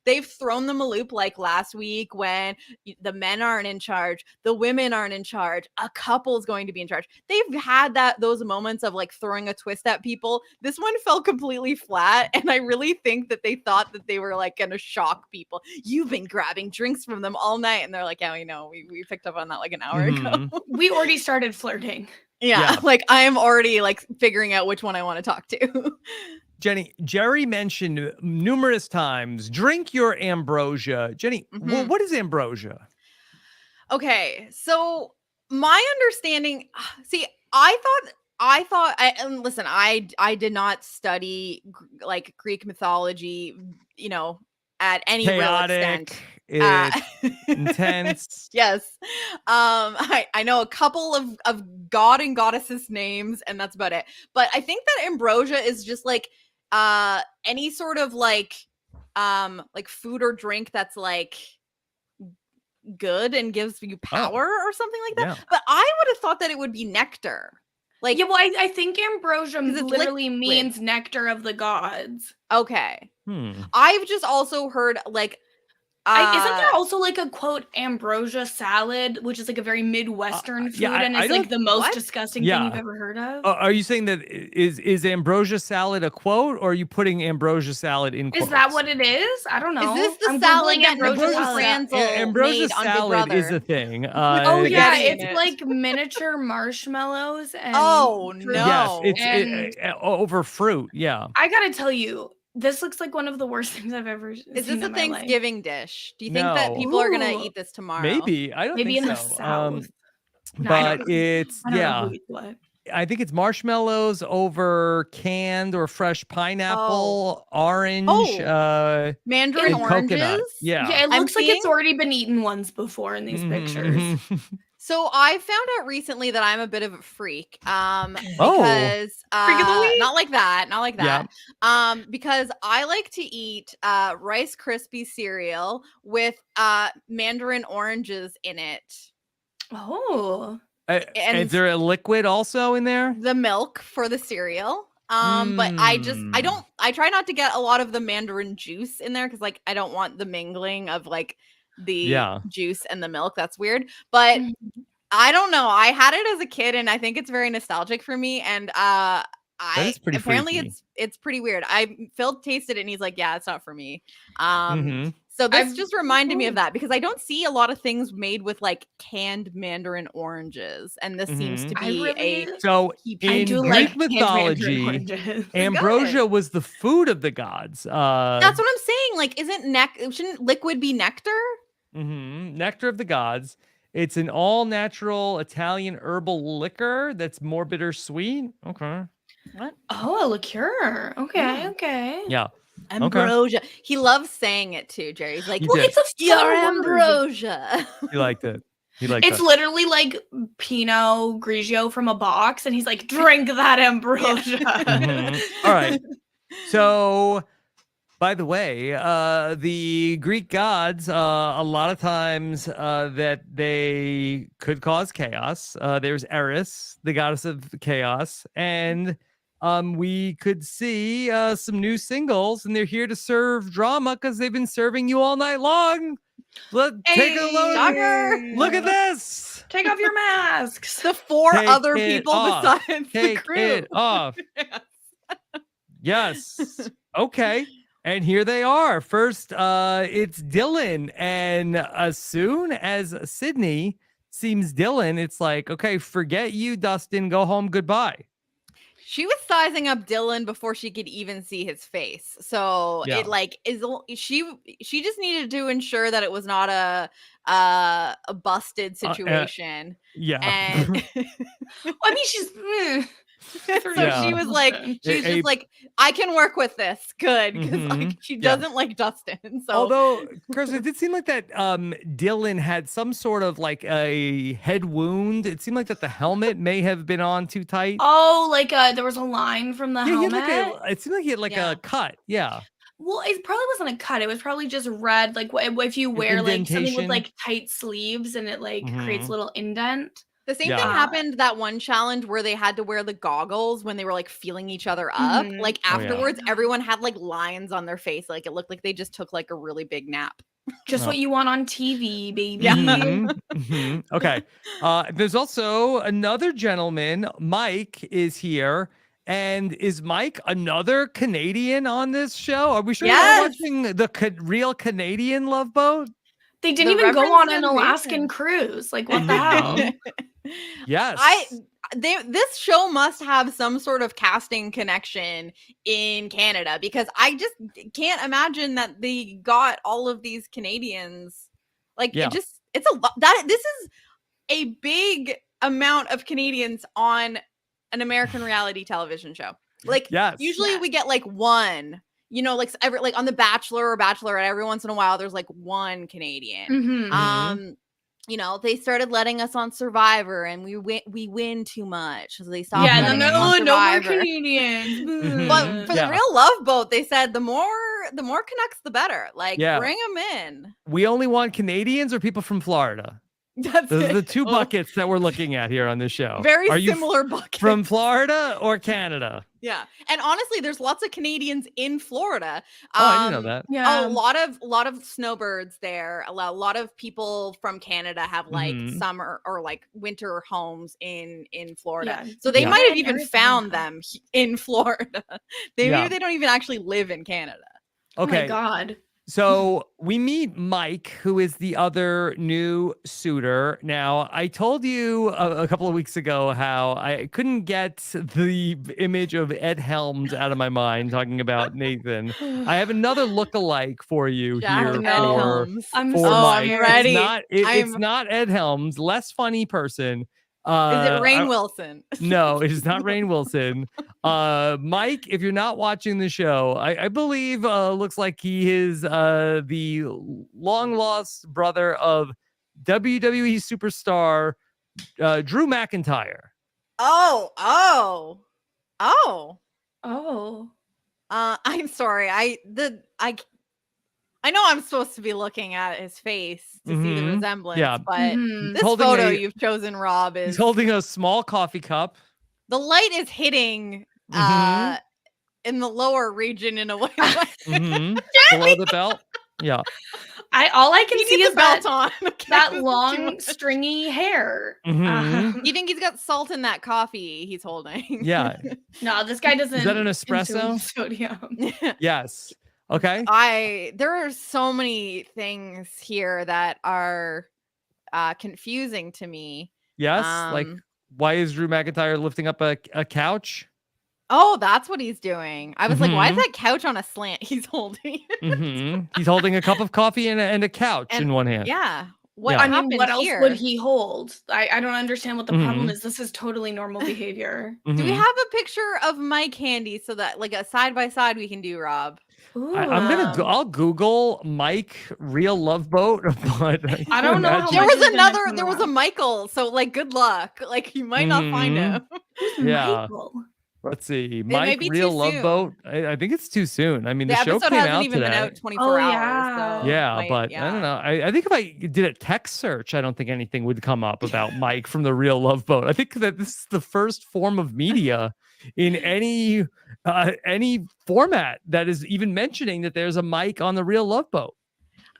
they've thrown them a loop, like last week when the men aren't in charge, the women aren't in charge, a couple's going to be in charge. They've had those moments of like throwing a twist at people. This one fell completely flat, and I really think that they thought that they were like gonna shock people. You've been grabbing drinks from them all night, and they're like, yeah, we know, we picked up on that like an hour ago. We already started flirting. Yeah, like I am already like figuring out which one I want to talk to. Jenny, Jerry mentioned numerous times, drink your ambrosia. Jenny, what is ambrosia? Okay, so my understanding, see, I thought, and listen, I did not study like Greek mythology, at any real extent. It's intense. Yes. I know a couple of god and goddesses names, and that's about it. But I think that ambrosia is just like any sort of like food or drink that's like good and gives you power or something like that. Yeah. But I would have thought that it would be nectar. Like, yeah, well, I think ambrosia literally means nectar of the gods. Okay. I've just also heard like isn't there also like a quote ambrosia salad, which is like a very Midwestern food, and it's like the most disgusting thing you've ever heard of? Are you saying that is ambrosia salad a quote, or are you putting ambrosia salad in quotes? Is that what it is? I don't know. Is this the salad that ambrosia salad is a thing. It's like miniature marshmallows. And no! Yes, it's over fruit. Yeah, I gotta tell you. This looks like one of the worst things I've ever seen. Is this a Thanksgiving dish? Do you think that people are going to eat this tomorrow? Maybe. I don't think so. Maybe in the South. But it's, I think it's marshmallows over canned or fresh pineapple, orange, mandarin oranges. Coconut. Yeah, it looks like it's already been eaten once before in these pictures. So I found out recently that I'm a bit of a freak. Because not like that. Yeah. Because I like to eat Rice Krispie cereal with mandarin oranges in it. Oh. And is there a liquid also in there? The milk for the cereal. But I try not to get a lot of the mandarin juice in there because like I don't want the mingling of like the juice and the milk. That's weird. But I don't know. I had it as a kid and I think it's very nostalgic for me. And it's pretty weird. Phil tasted it and he's like, yeah, it's not for me. So this just reminded me of that because I don't see a lot of things made with like canned mandarin oranges, and this seems to be so in Greek mythology, ambrosia was the food of the gods. That's what I'm saying. Like, shouldn't liquid be nectar? Nectar of the gods. It's an all-natural Italian herbal liquor that's more bittersweet. Okay. What? Oh, a liqueur. Okay. Yeah. Ambrosia. Okay. He loves saying it too, Jerry. He's like, it's a your ambrosia. He liked it. It's literally like Pinot Grigio from a box, and he's like, drink that ambrosia. All right. So, by the way, the Greek gods, a lot of times that they could cause chaos. There's Eris, the goddess of chaos, and we could see some new singles, and they're here to serve drama because they've been serving you all night long. Take a look. Look at this. Take off your masks. The four other people besides the crew. Take it off. Yes. Okay. And here they are. First, it's Dylan. And as soon as Sydney sees Dylan, it's like, okay, forget you, Dustin. Go home. Goodbye. She was sizing up Dylan before she could even see his face. So it like she just needed to ensure that it was not a busted situation. And I mean, she's she was like, just like, I can work with this. Good. Because like she doesn't like Dustin. So although, Chris, it did seem like that Dylan had some sort of like a head wound. It seemed like that the helmet may have been on too tight. Oh, like there was a line from the helmet. It seemed like he had like a cut. Yeah. Well, it probably wasn't a cut. It was probably just red. Like if you wear like something with like tight sleeves and it like creates a little indent. The same thing happened that one challenge where they had to wear the goggles when they were like feeling each other up. Like afterwards, everyone had like lines on their face. Like it looked like they just took like a really big nap. Just what you want on TV, baby. Okay. There's also another gentleman. Mike is here. And is Mike another Canadian on this show? Are we sure we're watching the real Canadian Love Boat? They didn't even go on an Alaskan cruise. Like, what the hell? Yes. this show must have some sort of casting connection in Canada, because I just can't imagine that they got all of these Canadians. Like, it's a lot. This is a big amount of Canadians on an American reality television show. Like, usually we get like one, like like on The Bachelor or Bachelorette, every once in a while there's like one Canadian. They started letting us on Survivor, and we win too much, so they stopped. And then they're no more Canadians. But for the Real Love Boat, they said the more Canucks, the better. Like, bring them in. We only want Canadians or people from Florida. Those are the two buckets that we're looking at here on this show. Very similar buckets. From Florida or Canada? Yeah. And honestly, there's lots of Canadians in Florida. I didn't know that. Yeah. A lot of snowbirds there. A lot of people from Canada have like summer or like winter homes in Florida. So they might have even found them in Florida. Maybe they don't even actually live in Canada. Okay. Oh my God. So we meet Mike, who is the other new suitor. Now, I told you a couple of weeks ago how I couldn't get the image of Ed Helms out of my mind talking about Nathan. I have another lookalike for you here for Mike. I'm ready. It's not Ed Helms, less funny person. Is it Rainn Wilson? No, it is not Rainn Wilson. Mike, if you're not watching the show, I believe looks like he is the long lost brother of WWE superstar Drew McIntyre. I'm sorry. I know I'm supposed to be looking at his face to see the resemblance, but this photo you've chosen, Rob, is... He's holding a small coffee cup. The light is hitting in the lower region in a way. Below the belt. Yeah. All I can see is belt on. that long stringy hair. You think he's got salt in that coffee he's holding? Yeah. No, this guy doesn't. Is that an espresso? Sodium. Yes. Okay. There are so many things here that are confusing to me. Yes. Like, why is Drew McIntyre lifting up a couch? Oh, that's what he's doing. I was like, why is that couch on a slant he's holding? He's holding a cup of coffee and a couch in one hand. Yeah. What else would he hold? I don't understand what the problem is. This is totally normal behavior. Do we have a picture of Mike handy so that like a side by side we can do, Rob? I'll Google Mike Real Love Boat, but I don't know how there was a Michael, so like good luck. Like you might not find him. Yeah. Let's see. Mike Real Love Boat. I think it's too soon. I mean, the show came out even today. Been out 24 hours. So I don't know. I think if I did a text search, I don't think anything would come up about Mike from the Real Love Boat. I think that this is the first form of media in any format that is even mentioning that there's a Mike on the Real Love Boat.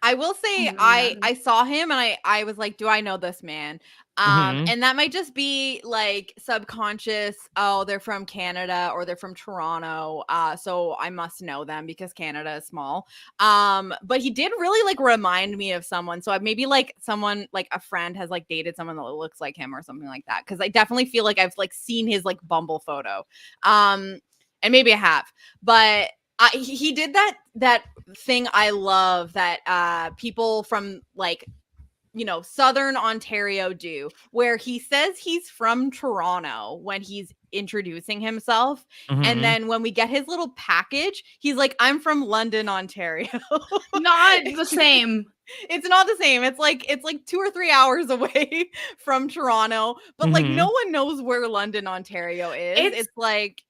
I will say I saw him and I was like, do I know this man? And that might just be like subconscious. Oh, they're from Canada or they're from Toronto. So I must know them because Canada is small. But he did really like remind me of someone. So maybe like someone like a friend has like dated someone that looks like him or something like that. Cause I definitely feel like I've like seen his like Bumble photo. And maybe I have, but he did that thing I love that people from like, Southern Ontario do, where he says he's from Toronto when he's introducing himself. And then when we get his little package, he's like, I'm from London, Ontario. Not the same. It's not the same. It's like 2 or 3 hours away from Toronto, but like no one knows where London, Ontario is. It's like...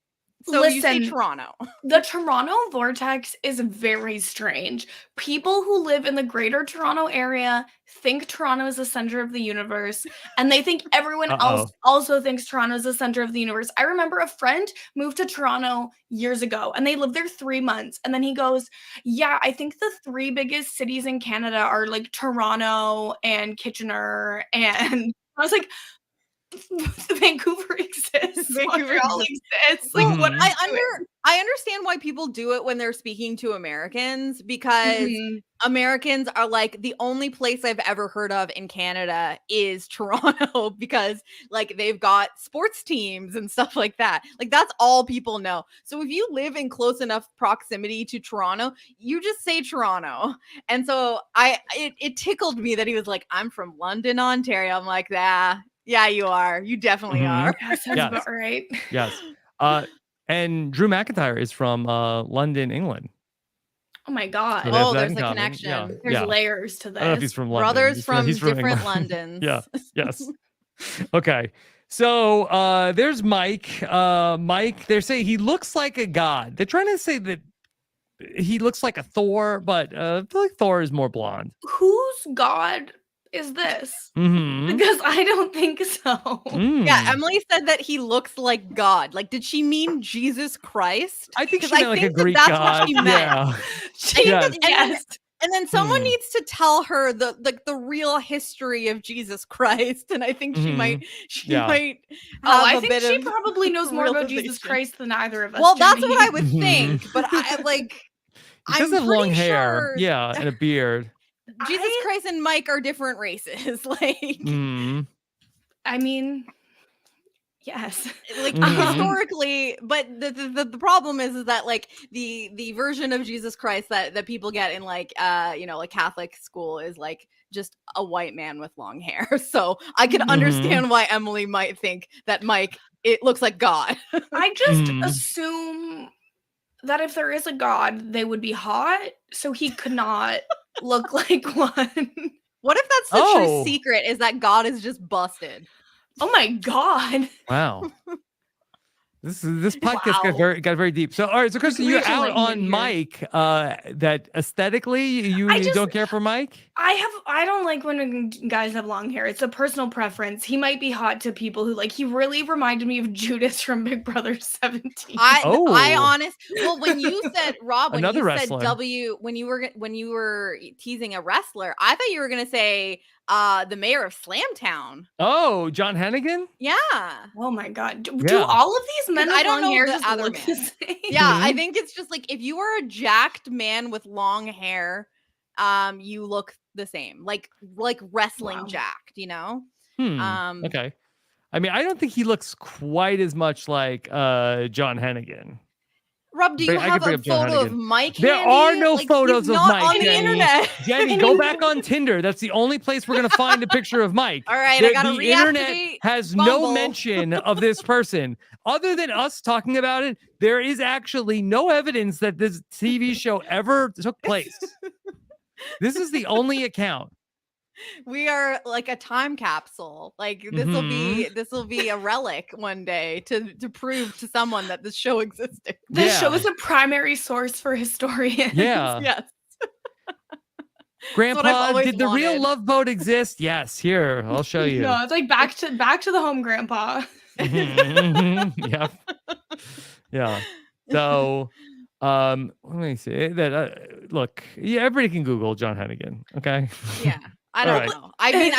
So listen, you say Toronto. The Toronto vortex is very strange. People who live in the greater Toronto area think Toronto is the center of the universe, and they think everyone else also thinks Toronto is the center of the universe. I remember a friend moved to Toronto years ago, and they lived there 3 months, and then he goes, yeah, I think the 3 biggest cities in Canada are like Toronto and Kitchener, and I was like, Vancouver exists. Montreal exists. Like, what? I understand why people do it when they're speaking to Americans because Americans are like, the only place I've ever heard of in Canada is Toronto because like they've got sports teams and stuff like that. Like that's all people know. So if you live in close enough proximity to Toronto, you just say Toronto. And so it tickled me that he was like, I'm from London, Ontario. I'm like, yeah, you are. You definitely are. Yes, that's about right. Yes. And Drew McIntyre is from London, England. Oh my God. So there's a connection. Yeah. There's layers to this. I don't know if he's from London. Brothers from different England. Londons. Yeah. Yes. Okay. So there's Mike. Mike, they're saying he looks like a god. They're trying to say that he looks like a Thor, but I feel like Thor is more blonde. Whose god is this? Mm-hmm. Because I don't think so. Yeah, Emily said that he looks like God. Like, did she mean Jesus Christ? I think she I meant like a think Greek that's god. what she meant. Yeah. Yes. And then someone needs to tell her the real history of Jesus Christ, and I think she might I think she probably knows more about Jesus Christ than either of us. Well, that's Jenny. what I would think, but I like. He does have long hair, and a beard. Jesus Christ and Mike are different races. Like, I mean, yes, like historically, but the problem is that like the version of Jesus Christ that people get in like like Catholic school is like just a white man with long hair. So I can understand why Emily might think that Mike, it looks like God. I just assume that if there is a God, they would be hot, so he could not look like one. What if that's the true secret, is that God is just busted? Oh my God. Wow. This podcast got very deep. So all right, so Kristen, you're out on Mike. That aesthetically you don't care for Mike? I don't like when guys have long hair. It's a personal preference. He might be hot to people who he really reminded me of Judas from Big Brother 17. Well, when you said Rob, when Another you wrestler. said when you were teasing a wrestler, I thought you were gonna say the mayor of Slamtown. Oh, John Hennigan? Yeah. Oh my God. Do all of these men with long hair just look the same? Yeah, I think it's just like if you were a jacked man with long hair, you look the same. Like wrestling jacked, you know? Okay. I mean, I don't think he looks quite as much like John Hennigan. Rob, do you have a photo of Mike? There are no photos of Mike on the internet. Jenny, go back on Tinder. That's the only place we're gonna find a picture of Mike. All right, I gotta the internet has Bumble. no mention of this person. Other than us talking about it, there is actually no evidence that this TV show ever took place. This is the only account. We are like a time capsule. Like this will be a relic one day to prove to someone that this show existed. This show is a primary source for historians. Yeah. Yes. Grandpa, did the real Love Boat exist? Yes. Here, I'll show you. No, it's like back to the home, Grandpa. Yeah. Yeah. So, let me see that. Look, everybody can Google John Hennigan. Okay. Yeah. I don't know. I mean,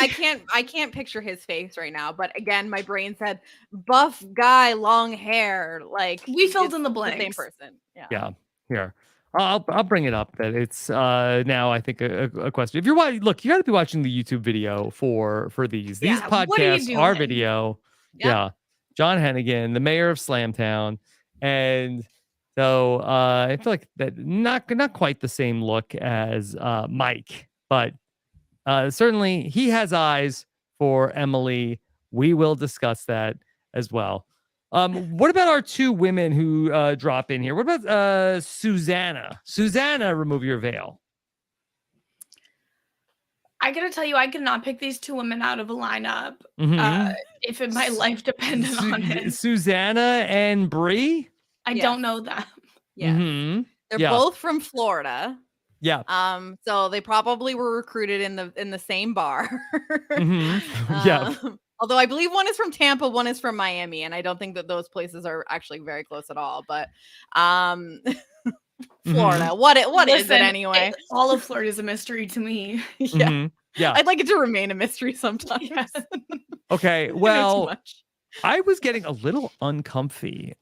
I can't picture his face right now, but again, my brain said buff guy, long hair. Like we filled in the blanks. The same person. Yeah. Yeah. Here. I'll bring it up that it's now I think a question. If you're watching, look, you got to be watching the YouTube video for these. These podcasts are video. Yeah. John Hennigan, the mayor of Slamtown, and so I feel like that not quite the same look as Mike, but certainly he has eyes for Emily. We will discuss that as well. What about our two women who drop in here? What about Susanna? Susanna, remove your veil. I gotta tell you, I could not pick these two women out of a lineup if my life depended on it. Susanna and Bree? I don't know them. Yeah. They're both from Florida. Yeah. So they probably were recruited in the same bar. Yeah. Although I believe one is from Tampa, one is from Miami, and I don't think that those places are actually very close at all. But Florida, what is it anyway? All of Florida is a mystery to me. Yeah. Yeah. I'd like it to remain a mystery sometimes. Yes. Okay. Well, I was getting a little uncomfy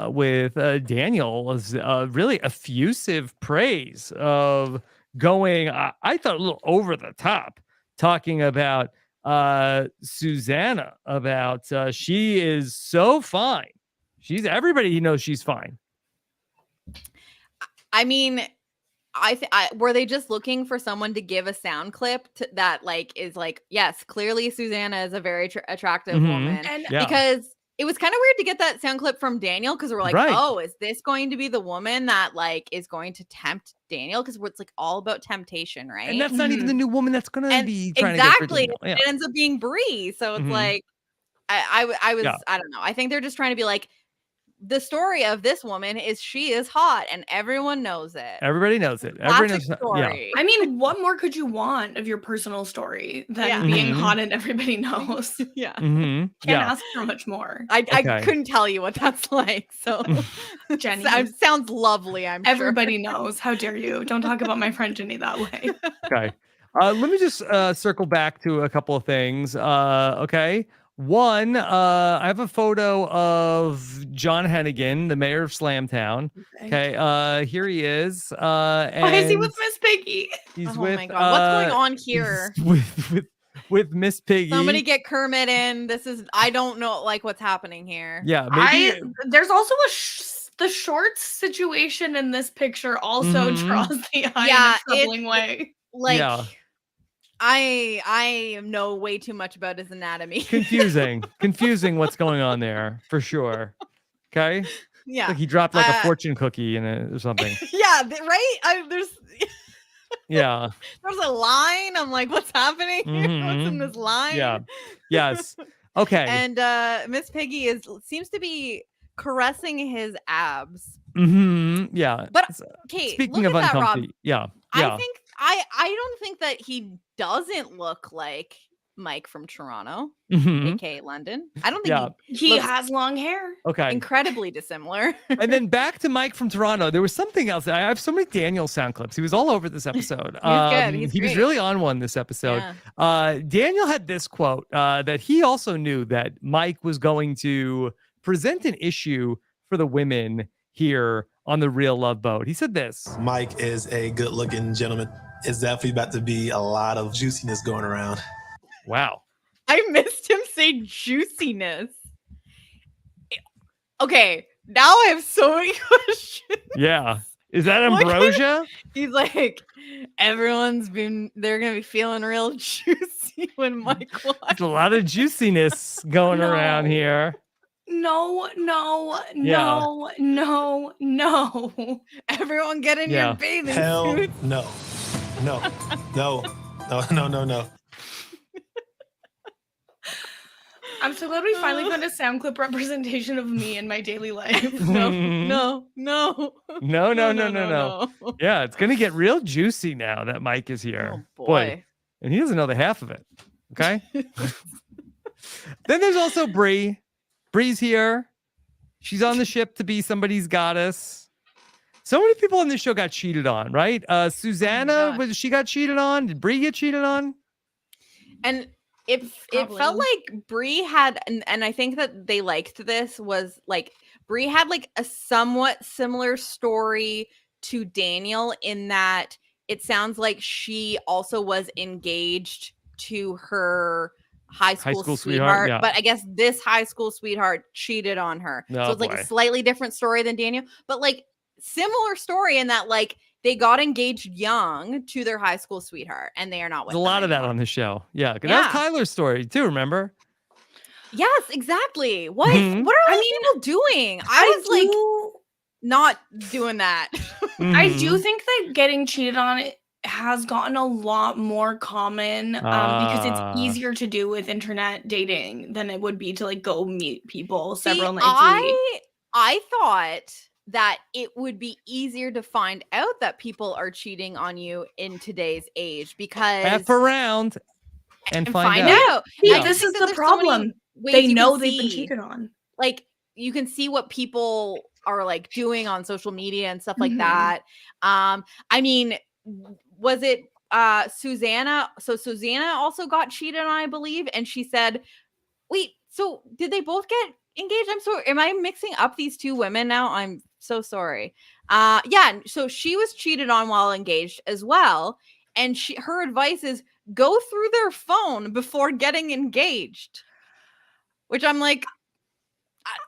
with Daniel's really effusive praise of going, I thought a little over the top, talking about Susanna, about she is so fine. Everybody knows she's fine. I mean, were they just looking for someone to give a sound clip that like is like, yes, clearly Susanna is a very attractive woman, And because it was kind of weird to get that sound clip from Daniel, because we're like, oh, is this going to be the woman that like is going to tempt Daniel? Because it's like all about temptation, right? And that's not even the new woman that's going to be trying exactly. to get for Daniel. It ends up being Bree, so it's like I don't know. I think they're just trying to be like, the story of this woman is she is hot and everyone knows it. Everybody knows it. Classic story. I mean, what more could you want of your personal story than being hot and everybody knows? Can't ask for much more. I couldn't tell you what that's like. So Jenny, sounds lovely. Everybody knows. How dare you? Don't talk about my friend Jenny that way. Okay. Let me just circle back to a couple of things. Okay. One, I have a photo of John Hennigan, the mayor of Slamtown. Okay, here he is. Why is he with Miss Piggy? He's oh with, my God, what's going on here? With Miss Piggy. Somebody get Kermit in. I don't know, like, what's happening here. Yeah, maybe. There's also the shorts situation in this picture also draws the eye in a troubling way. Like, I know way too much about his anatomy. Confusing what's going on there for sure. Okay. Yeah. Like he dropped like a fortune cookie in it or something. Yeah. Right. There's a line. I'm like, what's happening here? What's in this line? Yeah. Yes. Okay. And Miss Piggy seems to be caressing his abs. Yeah. But okay. Speaking of uncomfy, I don't think that he doesn't look like Mike from Toronto, aka London. I don't think he has long hair. Okay. Incredibly dissimilar. And then back to Mike from Toronto. There was something else. I have so many Daniel sound clips. He was all over this episode. He was really on one this episode. Yeah. Daniel had this quote that he also knew that Mike was going to present an issue for the women here on the Real Love Boat. He said this. Mike is a good-looking gentleman. It's definitely about to be a lot of juiciness going around. Wow. I missed him say juiciness. Okay, now I have so many questions. Yeah. Is that ambrosia? He's like, they're going to be feeling real juicy when Mike walks. There's a lot of juiciness going around here. No. Everyone get in your bathing suits. No. I'm so glad we finally found a sound clip representation of me in my daily life. No. Yeah, it's gonna get real juicy now that Mike is here. Oh, boy. And he doesn't know the half of it. Okay. Then there's also Bree. Bree's here. She's on the ship to be somebody's goddess. So many people on this show got cheated on, right? Susanna, she got cheated on? Did Bree get cheated on? And it felt like Bree had, and I think that they liked this, was like Bree had like a somewhat similar story to Daniel in that it sounds like she also was engaged to her high school sweetheart, but I guess this high school sweetheart cheated on her. So it's like a slightly different story than Daniel, but like similar story in that like they got engaged young to their high school sweetheart and they are not with There's a lot of that on the show. Yeah. That was Kyler's story too, remember? Yes, exactly. What are all these people doing? I was like not doing that. I do think that getting cheated on has gotten a lot more common because it's easier to do with internet dating than it would be to like go meet people several nights a week. I thought that it would be easier to find out that people are cheating on you in today's age because F around and find out. Yeah. This is the problem. They know they've been cheated on. Like you can see what people are like doing on social media and stuff like that. I mean, was it Susanna? So Susanna also got cheated on, I believe, and she said, "Wait, so did they both get engaged? Am I mixing up these two women now? I'm so sorry." Yeah, so she was cheated on while engaged as well, and her advice is go through their phone before getting engaged, which I'm like,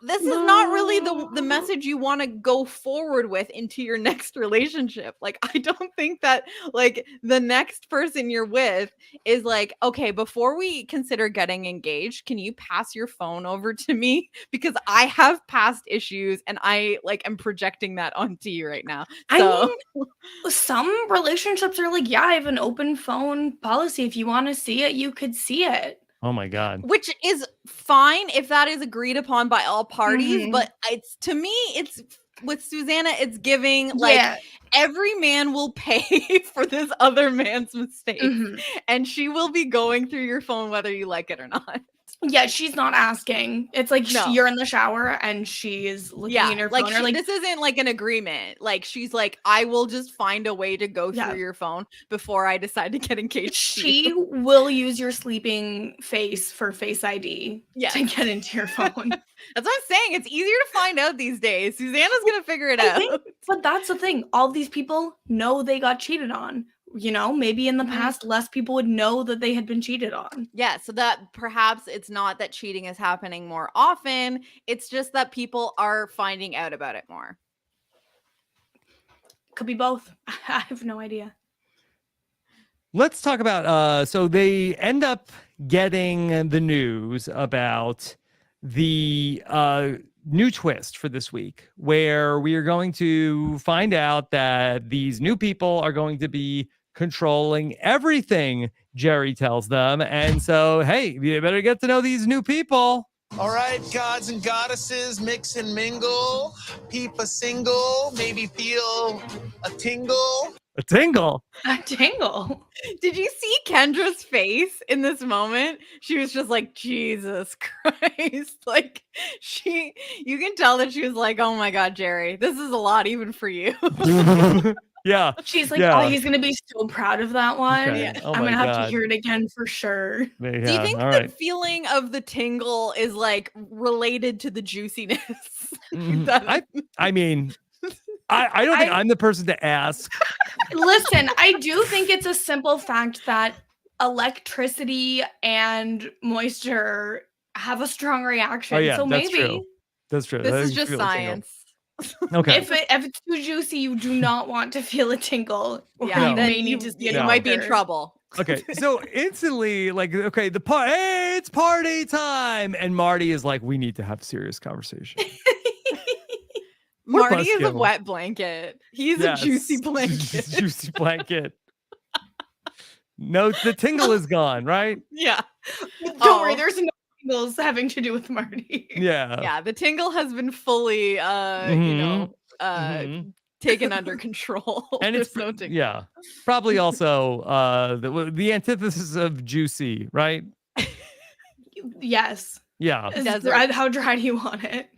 this is not really the message you want to go forward with into your next relationship. Like, I don't think that like the next person you're with is like, okay, before we consider getting engaged, can you pass your phone over to me? Because I have past issues and I like am projecting that onto you right now. So I mean, some relationships are like, yeah, I have an open phone policy. If you want to see it, you could see it. Oh my God. Which is fine if that is agreed upon by all parties, but it's, to me, it's with Susanna, it's giving like every man will pay for this other man's mistakes, and she will be going through your phone whether you like it or not. Yeah, she's not asking. It's like you're in the shower and she's looking in her phone. Like, this isn't like an agreement. Like, she's like, I will just find a way to go through your phone before I decide to get engaged. She will use your sleeping face for Face ID to get into your phone. That's what I'm saying. It's easier to find out these days. Susanna's going to figure it out. But that's the thing. All these people know they got cheated on. You know, maybe in the past, less people would know that they had been cheated on. Yeah, so that perhaps it's not that cheating is happening more often. It's just that people are finding out about it more. Could be both. I have no idea. Let's talk about, so they end up getting the news about the new twist for this week, where we are going to find out that these new people are going to be controlling everything Jerry tells them. And so, hey, you better get to know these new people. All right, gods and goddesses, mix and mingle, peep a single, maybe feel a tingle. A tingle. A tingle. Did you see Kendra's face in this moment? She was just like, Jesus Christ. Like, you can tell that she was like, oh my God, Jerry, this is a lot even for you. Yeah. She's like, oh, he's going to be so proud of that one. Okay. Oh I'm going to have to hear it again for sure. Yeah. Do you think the feeling of the tingle is like related to the juiciness? I mean, I don't think I'm the person to ask. Listen, I do think it's a simple fact that electricity and moisture have a strong reaction. Oh, yeah, so that's maybe true. That's true. This is just science. Okay. If it's too juicy, you do not want to feel a tingle. Yeah, then you might be in trouble. Okay, so instantly, like, okay, hey, it's party time, and Marty is like, we need to have serious conversation. Marty is a wet blanket. He's a juicy blanket. Juicy blanket. No, the tingle is gone, right? Yeah. Don't worry, there's no tingles having to do with Marty. Yeah, the tingle has been fully taken under control. And it's no tingle. Yeah. Probably also the antithesis of juicy, right? Yes. Yeah. How dry do you want it?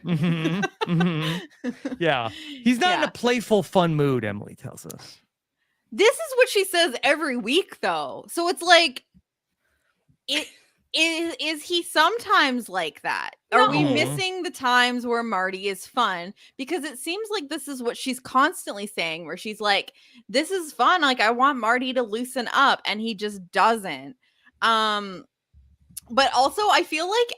Yeah. He's not in a playful, fun mood, Emily tells us. This is what she says every week, though. So it's like, is he sometimes like that? No. Are we missing the times where Marty is fun? Because it seems like this is what she's constantly saying, where she's like, this is fun. Like, I want Marty to loosen up, and he just doesn't. But also, I feel like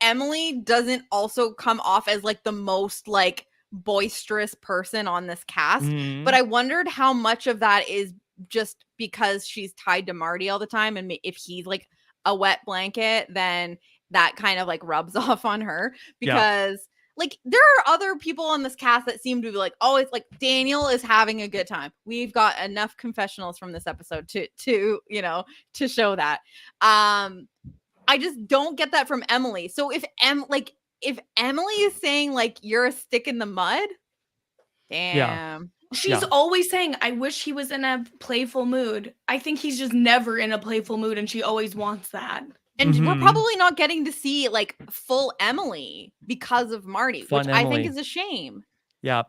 Emily doesn't also come off as like the most like boisterous person on this cast. But I wondered how much of that is just because she's tied to Marty all the time, and if he's like a wet blanket, then that kind of like rubs off on her. Because like there are other people on this cast that seem to be like, oh, it's like Daniel is having a good time. We've got enough confessionals from this episode to show that. I just don't get that from Emily. So if Emily is saying like you're a stick in the mud, damn. Yeah. She's always saying, I wish he was in a playful mood. I think he's just never in a playful mood, and she always wants that. And we're probably not getting to see like full Emily because of Marty, which I think is a shame. Yeah.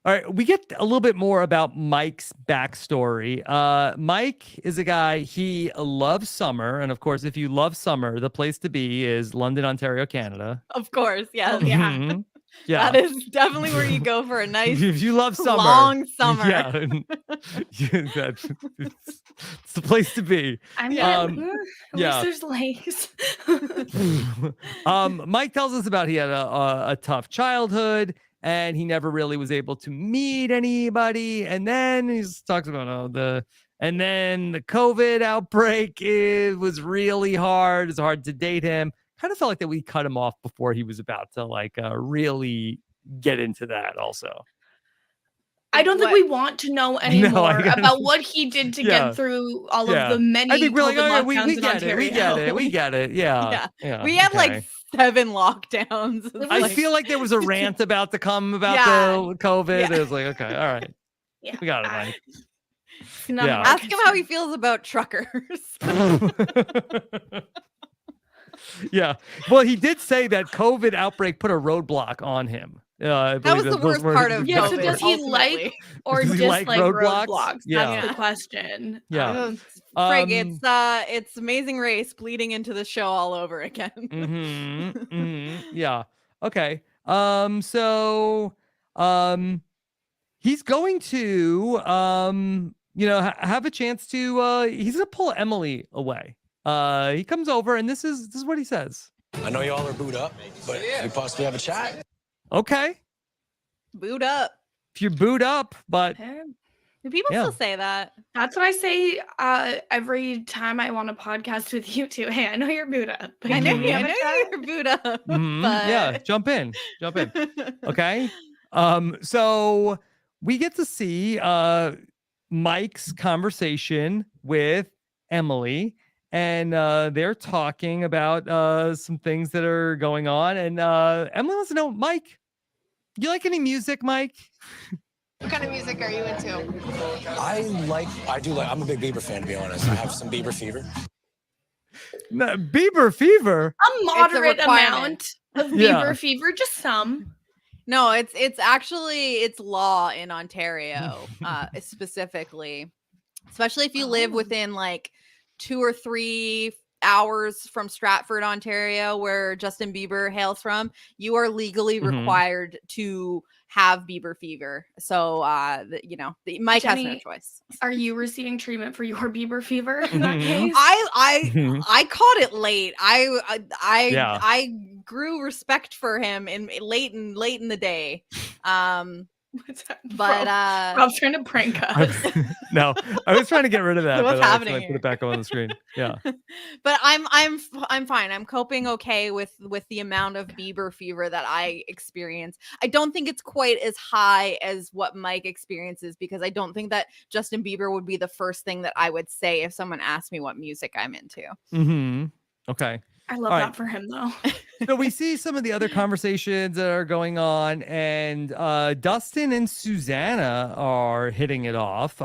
All right, we get a little bit more about Mike's backstory. Mike is a guy, he loves summer. And of course, if you love summer, the place to be is London, Ontario, Canada. Of course, yes. Yeah. Yeah. That is definitely where you go for a nice If you love summer, long summer. yeah, it's the place to be. I mean, Um, at yeah. least there's lakes. Mike tells us about he had a tough childhood and he never really was able to meet anybody. And then he talks about and then the COVID outbreak was really hard. It's hard to date him. Kind of felt like that we cut him off before he was about to really get into that also. I don't think we want to know anymore about what he did to Yeah. get through all Yeah. of the many I think we're COVID like, we lockdowns in get it. We Ontario. get it. We get it. Yeah. We had okay. like 7 lockdowns. It's I like- feel like there was a rant about to come about the COVID. Yeah. It was like, okay, all right. Yeah. We got it, Mike. None Yeah. of our Ask him how he feels about truckers. Yeah. Well, he did say that COVID outbreak put a roadblock on him. I That believe was the those worst were part of his Yeah, so COVID, does he ultimately. like or Does he dislike like roadblocks? roadblocks? Yeah. That's the question. Yeah. Frig, it's Amazing Race bleeding into the show all over again. Yeah. Okay. He's going to have a chance to he's gonna pull Emily away. He comes over and this is what he says. I know y'all are booed up, but we possibly have a chat. Okay. Boot up. If you're booed up, but Do people Yeah. still say that? That's what I say every time I want to podcast with you two. Hey, I know you're booed up. but I know can we have a chat? you're boot up. yeah, but- jump in. Okay. So we get to see Mike's conversation with Emily, and they're talking about some things that are going on. And Emily wants to know, Mike, you like any music, Mike? What kind of music are you into? I'm a big Bieber fan, to be honest. I have some Bieber fever. No, Bieber fever. A moderate requirement. amount of Yeah. Bieber fever, just some. No, it's actually law in Ontario, specifically, especially if you live within like 2 or 3 hours from Stratford, Ontario, where Justin Bieber hails from. You are legally Mhm. required to have Bieber fever. So, Mike has no Jenny, choice. Are you receiving treatment for your Bieber fever in that Mhm. case? Mhm. I caught it late. Yeah. I grew respect for him in late in the day. What's that? But Rob's trying to prank us. No, I was trying to get rid of that. What's but I happening accidentally put it back on the screen. Yeah. but I'm fine. I'm coping okay with the amount of Bieber fever that I experience. I don't think it's quite as high as what Mike experiences, because I don't think that Justin Bieber would be the first thing that I would say if someone asked me what music I'm into. Mm-hmm. Okay. I love All that right. for him, though. So we see some of the other conversations that are going on, and Dustin and Susanna are hitting it off.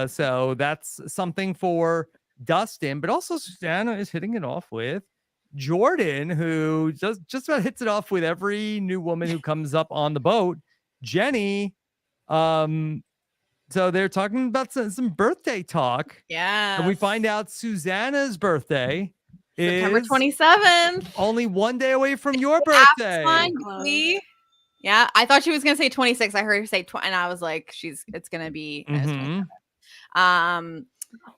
So that's something for Dustin, but also Susanna is hitting it off with Jordan, who just about hits it off with every new woman who comes up on the boat. Jenny. So they're talking about some birthday talk. Yeah. And we find out Susanna's birthday September is 27th. only one day away from your birthday. Absolutely. Yeah, I thought she was gonna say 26. I heard her say 20, and I was like, it's gonna be. Mhm. And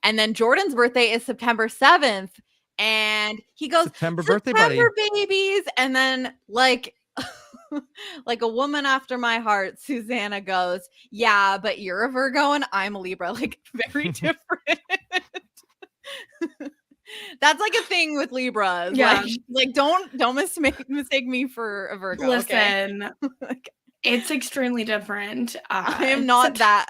then Jordan's birthday is September 7th, and he goes September birthday buddy. September babies, and then like like a woman after my heart, Susanna goes, yeah, but you're a Virgo and I'm a Libra, like very different. That's like a thing with Libras. Yeah. Like don't mistake me for a Virgo. Listen, Okay? it's extremely different. I am not that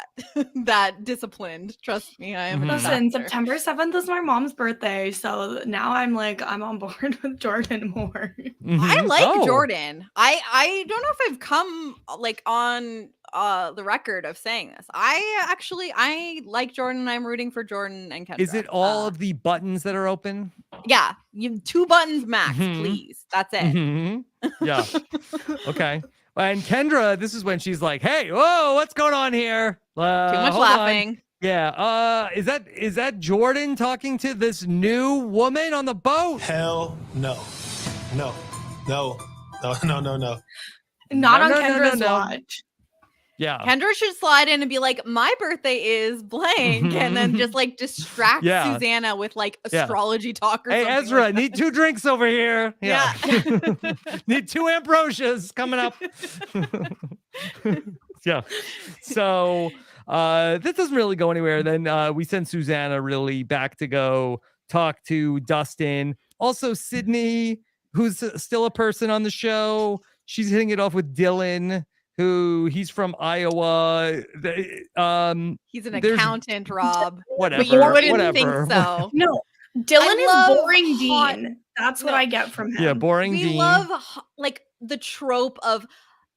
disciplined. Trust me, I am. Mhm. a Listen, disaster. September 7th is my mom's birthday, so now I'm on board with Jordan more. I Mhm. like Oh. Jordan. I don't know if I've come like on the record of saying this. I like Jordan. I'm rooting for Jordan and Kendra. Is it all of the buttons that are open? Yeah, you 2 buttons max, Mhm. please. That's it. Mhm. Yeah. Okay. And Kendra, this is when she's like, "Hey, whoa, what's going on here? Too much hold on." laughing. Yeah. Is that Jordan talking to this new woman on the boat? Hell no. No. No. No, no, no, no. Not No, on no, no, no, Kendra's no. watch. Yeah. Kendra should slide in and be like, my birthday is blank, and then just like distract Yeah. Susanna with like Yeah. astrology talk or Hey, something. Ezra, like that. need 2 drinks over here. Yeah. Need 2 ambrosias coming up. Yeah. So this doesn't really go anywhere. Then we send Susanna really back to go talk to Dustin. Also, Sydney, who's still a person on the show. She's hitting it off with Dylan, he's from Iowa. He's an accountant, Rob. Whatever. But you wouldn't whatever. think so. No, Dylan I is love boring hot- Dean. That's what No. I get from him. Yeah, boring We Dean. love like the trope of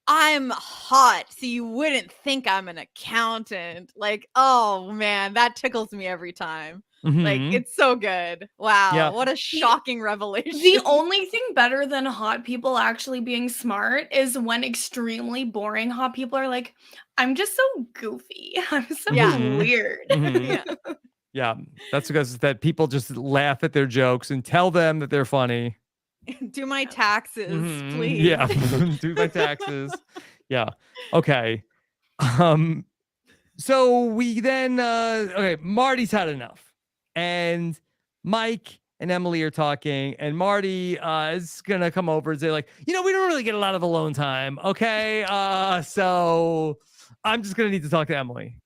I'm hot, so you wouldn't think I'm an accountant. Like, oh man, that tickles me every time. Like, Mhm. it's so good. Wow, Yeah. what a shocking revelation. The only thing better than hot people actually being smart is when extremely boring hot people are like, I'm just so goofy. I'm so Yeah. weird. Mhm. Yeah. Yeah, that's because that people just laugh at their jokes and tell them that they're funny. Do my taxes, Mhm. please. Yeah, do my taxes. Yeah. Okay. So we then okay, Marty's had enough. And Mike and Emily are talking, and Marty is gonna come over and say, like, we don't really get a lot of alone time. Okay. So I'm just gonna need to talk to Emily.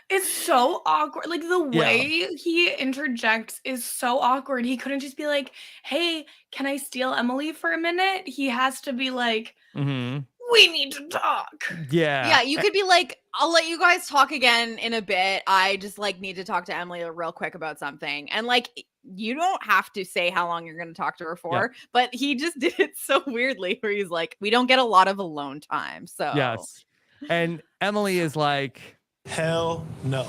It's so awkward. Like the Yeah. way he interjects is so awkward. He couldn't just be like, hey, can I steal Emily for a minute? He has to be like, Mm-hmm. we need to talk. Yeah. Yeah, you could be like, I'll let you guys talk again in a bit. I just like need to talk to Emily real quick about something. And like, you don't have to say how long you're going to talk to her for, but he just did it so weirdly where he's like, we don't get a lot of alone time. So Yes. And Emily is like, hell no.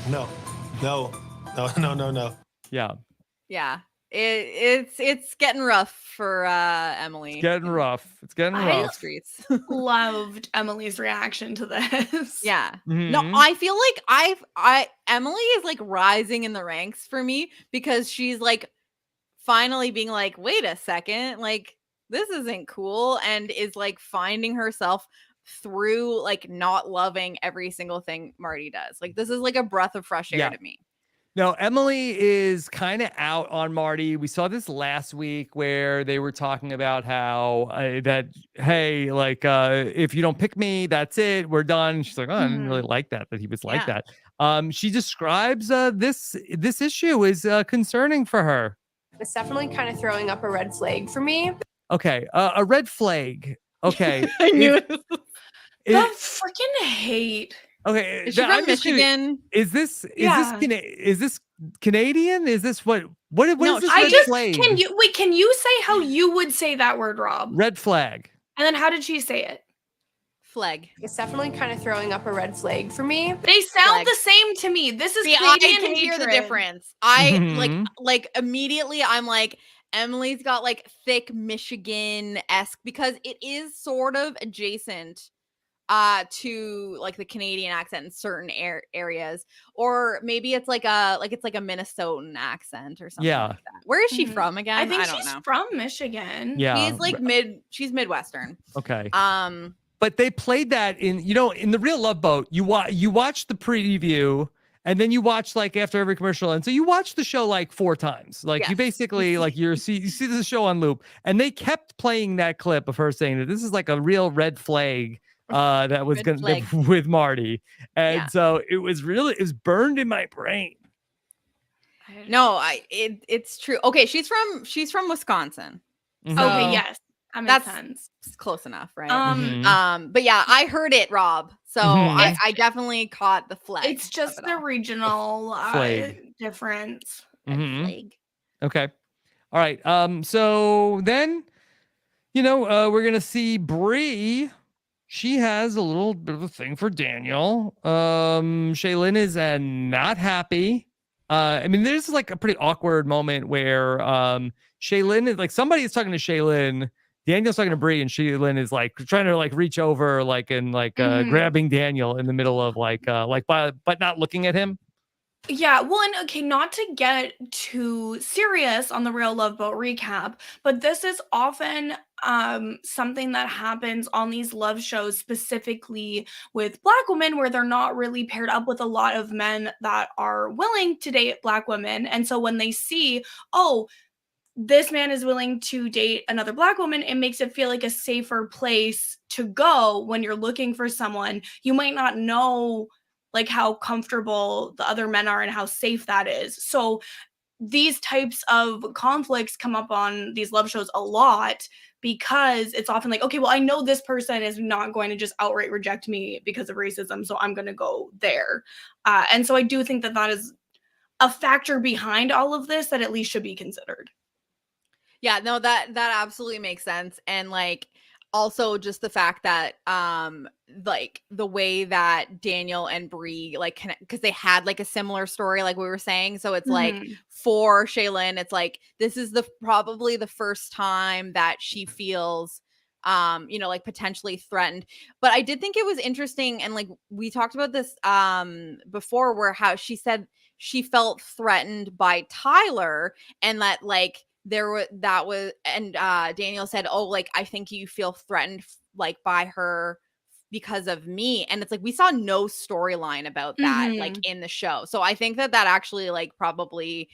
No. No. No, no, no, no. yeah. Yeah. It's getting rough for Emily. It's getting rough. It's getting I- rough. Streets. Loved Emily's reaction to this. Yeah. No, Mhm. I feel like Emily is like rising in the ranks for me because she's like finally being like, wait a second, like this isn't cool, and is like finding herself through like not loving every single thing Marty does. Like this is like a breath of fresh air Yeah. to me. No, Emily is kind of out on Marty. We saw this last week where they were talking about how hey, like, if you don't pick me, that's it. We're done. She's like, oh, I didn't really like that he was like Yeah. that. She describes this issue is concerning for her. It's definitely kind of throwing up a red flag for me. Okay, a red flag. Okay, I knew it. The freaking hate. Okay, Is she from Michigan? Is this Yeah. is this Canadian? Is this what No, is this I red just flag? can you say how you would say that word, Rob? Red flag. And then how did she say it? Flag. It's definitely kind of throwing up a red flag for me. They sound Flag. the same to me. This is See, I Canadian can hear the hatred. difference. I Mhm. like immediately I'm like, Emily's got like thick Michigan-esque because it is sort of adjacent to like the Canadian accent in certain areas, or maybe it's like a Minnesotan accent or something Yeah. like that. Where is she Mhm. from again? I think don't she's know. from Michigan. Yeah. She's like she's Midwestern. Okay. But They played that in the Real Love Boat. You watch the preview, and then you watch like after every commercial, and so you watch the show like 4 times. Like you Yes. basically like you see the show on loop, and they kept playing that clip of her saying that this is like a real red flag that was Red gonna flag. with Marty, and Yeah. so it was burned in my brain. no, it's true. Okay, she's from Wisconsin. Mhm. So- Okay, yes. That makes That's- sense. It's close enough, right? Mhm. But yeah, I heard it, Rob. So Mhm. I definitely caught the flag. It's just of it the all. regional Flag. difference. Red Mhm. flag. Okay. All right. So then, we're gonna see Bree. She has a little bit of a thing for Daniel. Shaylin is not happy. I mean, there's like a pretty awkward moment where Shaylin is like somebody is talking to Shaylin. Daniel's talking to Bree, and Shaylin is like trying to like reach over, like and like Mhm. grabbing Daniel in the middle of but not looking at him. Yeah, well, and okay, not to get too serious on the Real Love Boat recap, but this is often something that happens on these love shows, specifically with Black women, where they're not really paired up with a lot of men that are willing to date Black women. And so when they see, oh, this man is willing to date another Black woman, it makes it feel like a safer place to go when you're looking for someone. You might not know like how comfortable the other men are and how safe that is. So these types of conflicts come up on these love shows a lot, because it's often like, okay, well, I know this person is not going to just outright reject me because of racism, so I'm going to go there. And so I do think that that is a factor behind all of this that at least should be considered. Yeah, no, that absolutely makes sense. And like also just the fact that like the way that Daniel and Bree like connect, because they had like a similar story like we were saying. So it's like for Shaylin, it's like this is probably the first time that she feels you know, like potentially threatened. But I did think it was interesting, and like we talked about this before, where how she said she felt threatened by Tyler, and that like Daniel said, oh, like I think you feel threatened like by her because of me. And it's like we saw no storyline about that like in the show. So I think that actually like probably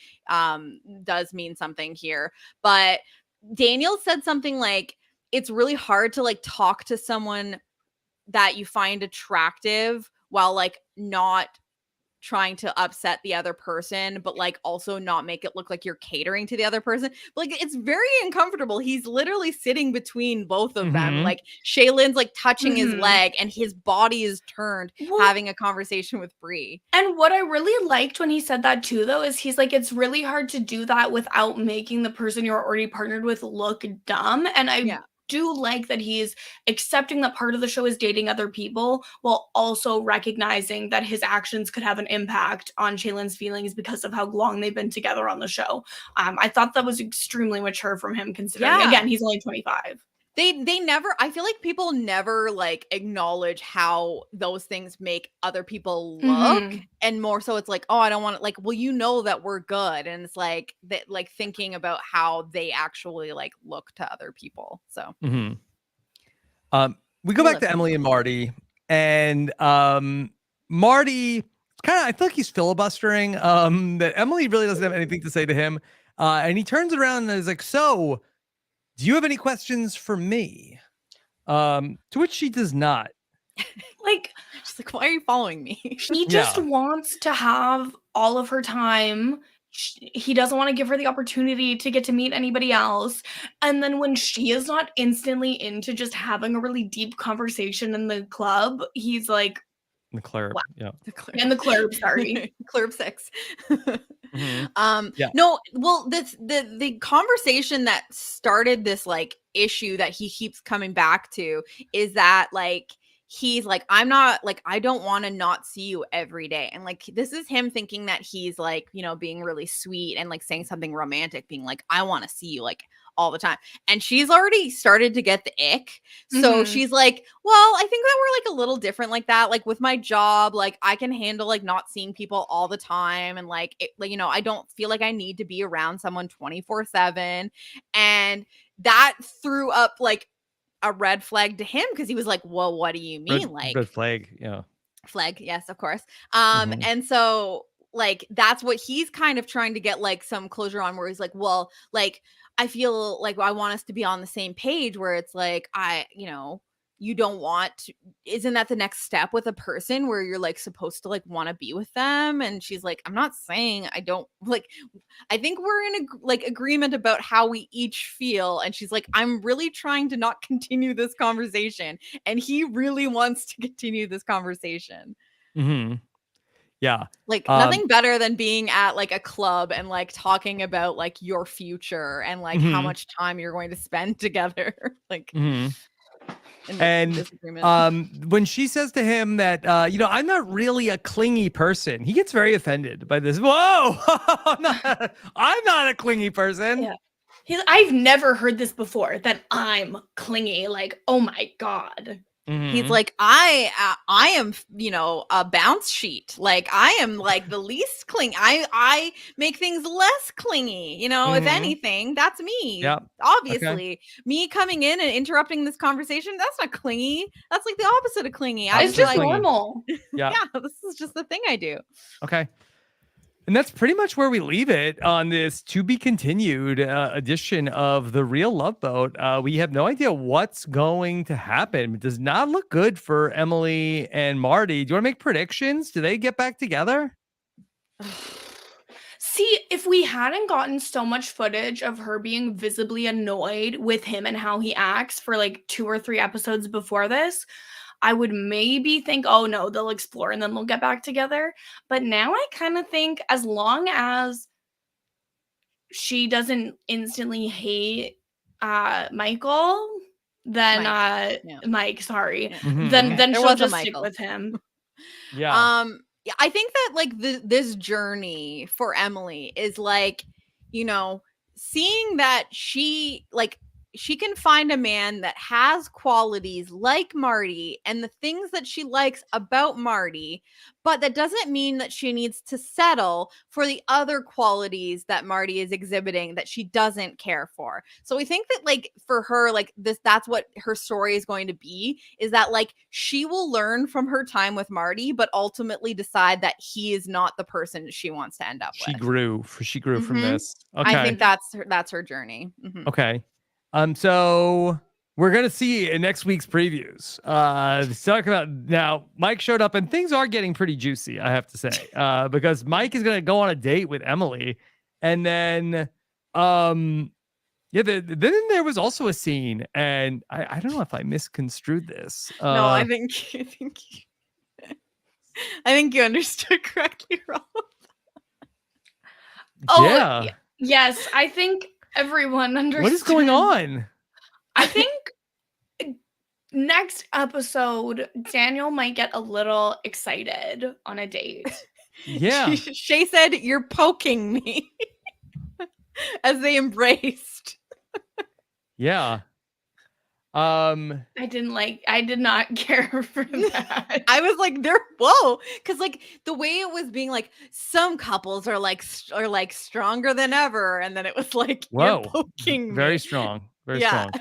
does mean something here. But Daniel said something like, it's really hard to like talk to someone that you find attractive while like not trying to upset the other person, but like also not make it look like you're catering to the other person. But, like it's very uncomfortable. He's literally sitting between both of them. Like Shaylin's like touching his leg and his body is turned, having a conversation with Bree. And what I really liked when he said that too, though, is he's like, it's really hard to do that without making the person you're already partnered with look dumb. And I do like that he's accepting that part of the show is dating other people, while also recognizing that his actions could have an impact on Shaylin's feelings because of how long they've been together on the show. I thought that was extremely mature from him, considering, again, he's only 25. They never, I feel like people never like acknowledge how those things make other people look. And more so it's like, oh, I don't want to, like, well, you know that we're good. And it's like that, like thinking about how they actually like look to other people. So we go back to Emily and Marty, and Marty kind of, I feel like he's filibustering that Emily really doesn't have anything to say to him. And he turns it around and is like, so do you have any questions for me? To which she does not. Like, she's like, why are you following me? He just wants to have all of her time. He doesn't want to give her the opportunity to get to meet anybody else. And then when she is not instantly into just having a really deep conversation in the club, he's like, the club, and the club, sorry. Club 6. No, well, the conversation that started this like issue that he keeps coming back to is that like he's like, I'm not like, I don't want to not see you every day. And like, this is him thinking that he's like, you know, being really sweet and like saying something romantic, being like, I want to see you like all the time. And she's already started to get the ick. So she's like, well, I think that we're like a little different like that. Like with my job, like I can handle like not seeing people all the time. And like, like, you know, I don't feel like I need to be around someone 24/7. And that threw up like a red flag to him, because he was like, well, what do you mean? Red flag. Yeah. Flag. Yes, of course. And so like, that's what he's kind of trying to get like some closure on, where he's like, well, like, I feel like I want us to be on the same page, where it's like, you know, you don't want to, isn't that the next step with a person where you're like supposed to like want to be with them? And she's like, I'm not saying I don't like, I think we're in agreement about how we each feel. And she's like, I'm really trying to not continue this conversation. And he really wants to continue this conversation. Yeah. Like nothing better than being at like a club and like talking about like your future and like how much time you're going to spend together. Like, and when she says to him that, you know, I'm not really a clingy person, he gets very offended by this. Whoa, I'm not a clingy person. Yeah. I've never heard this before, that I'm clingy. Like, oh my God. He's like, I am, a bounce sheet. Like, I am like the least clingy. I make things less clingy. If anything, that's me. Yeah. Obviously, me coming in and interrupting this conversation, that's not clingy. That's like the opposite of clingy. It's just normal. Yeah. Yeah, this is just the thing I do. Okay. And that's pretty much where we leave it on this to be continued edition of The Real Love Boat. We have no idea what's going to happen. It does not look good for Emily and Marty. Do you want to make predictions? Do they get back together? See, if we hadn't gotten so much footage of her being visibly annoyed with him and how he acts for like 2 or 3 episodes before this, I would maybe think, oh no, they'll explore and then they'll get back together. But now I kind of think as long as she doesn't instantly hate Michael, then Mike, sorry. Then she'll just stick with him. Yeah. I think that like this journey for Emily is like, seeing that she can find a man that has qualities like Marty and the things that she likes about Marty, but that doesn't mean that she needs to settle for the other qualities that Marty is exhibiting that she doesn't care for. So we think that like for her, like that's what her story is going to be, is that like she will learn from her time with Marty, but ultimately decide that he is not the person she wants to end up with. She grew from this. Okay. I think that's her journey. Okay. So we're gonna see in next week's previews. Let's talk about now. Mike showed up, and things are getting pretty juicy, I have to say, because Mike is gonna go on a date with Emily, and then, then there was also a scene, and I don't know if I misconstrued this. No, I think you understood correctly, Rob. Yeah. Yes, I think everyone understood. What is going on? I think next episode, Daniel might get a little excited on a date. Yeah. Shay said, "You're poking me," as they embraced. Yeah. I did not care for that. I was like, whoa, because like the way it was being like, some couples are like stronger than ever, and then it was like, whoa, you're poking me. Very strong. Very strong.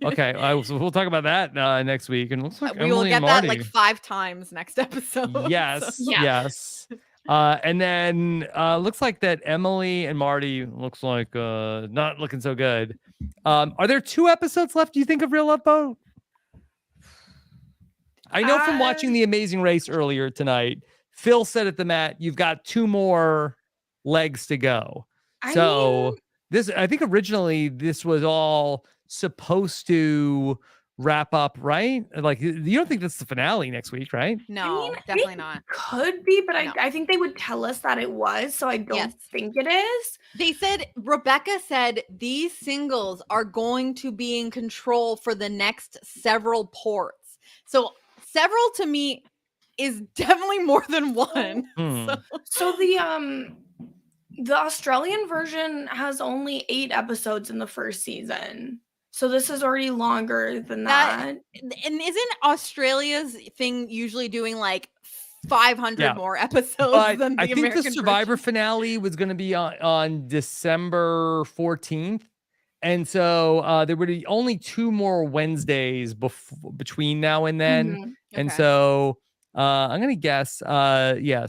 Okay, so we'll talk about that next week, and looks like we will get that like 5 times next episode. Yes, so. yes. And then looks like that Emily and Marty looks like not looking so good. Are there 2 episodes left, do you think, of Real Love Boat? I know from watching The Amazing Race earlier tonight, Phil said at the mat, you've got 2 more legs to go. I think originally this was all supposed to wrap up, right? Like, you don't think that's the finale next week, right? No, definitely not. Could be, but no. I think they would tell us that it was, so I don't think it is. They said, Rebecca said, these singles are going to be in control for the next several ports. So several to me is definitely more than one. So the Australian version has only 8 episodes in the first season. So this is already longer than that. And isn't Australia's thing usually doing like 500 more episodes than the American think the Survivor version? finale was going to be on December 14th. And so there would be only 2 more Wednesdays between now and then. And so I'm going to guess,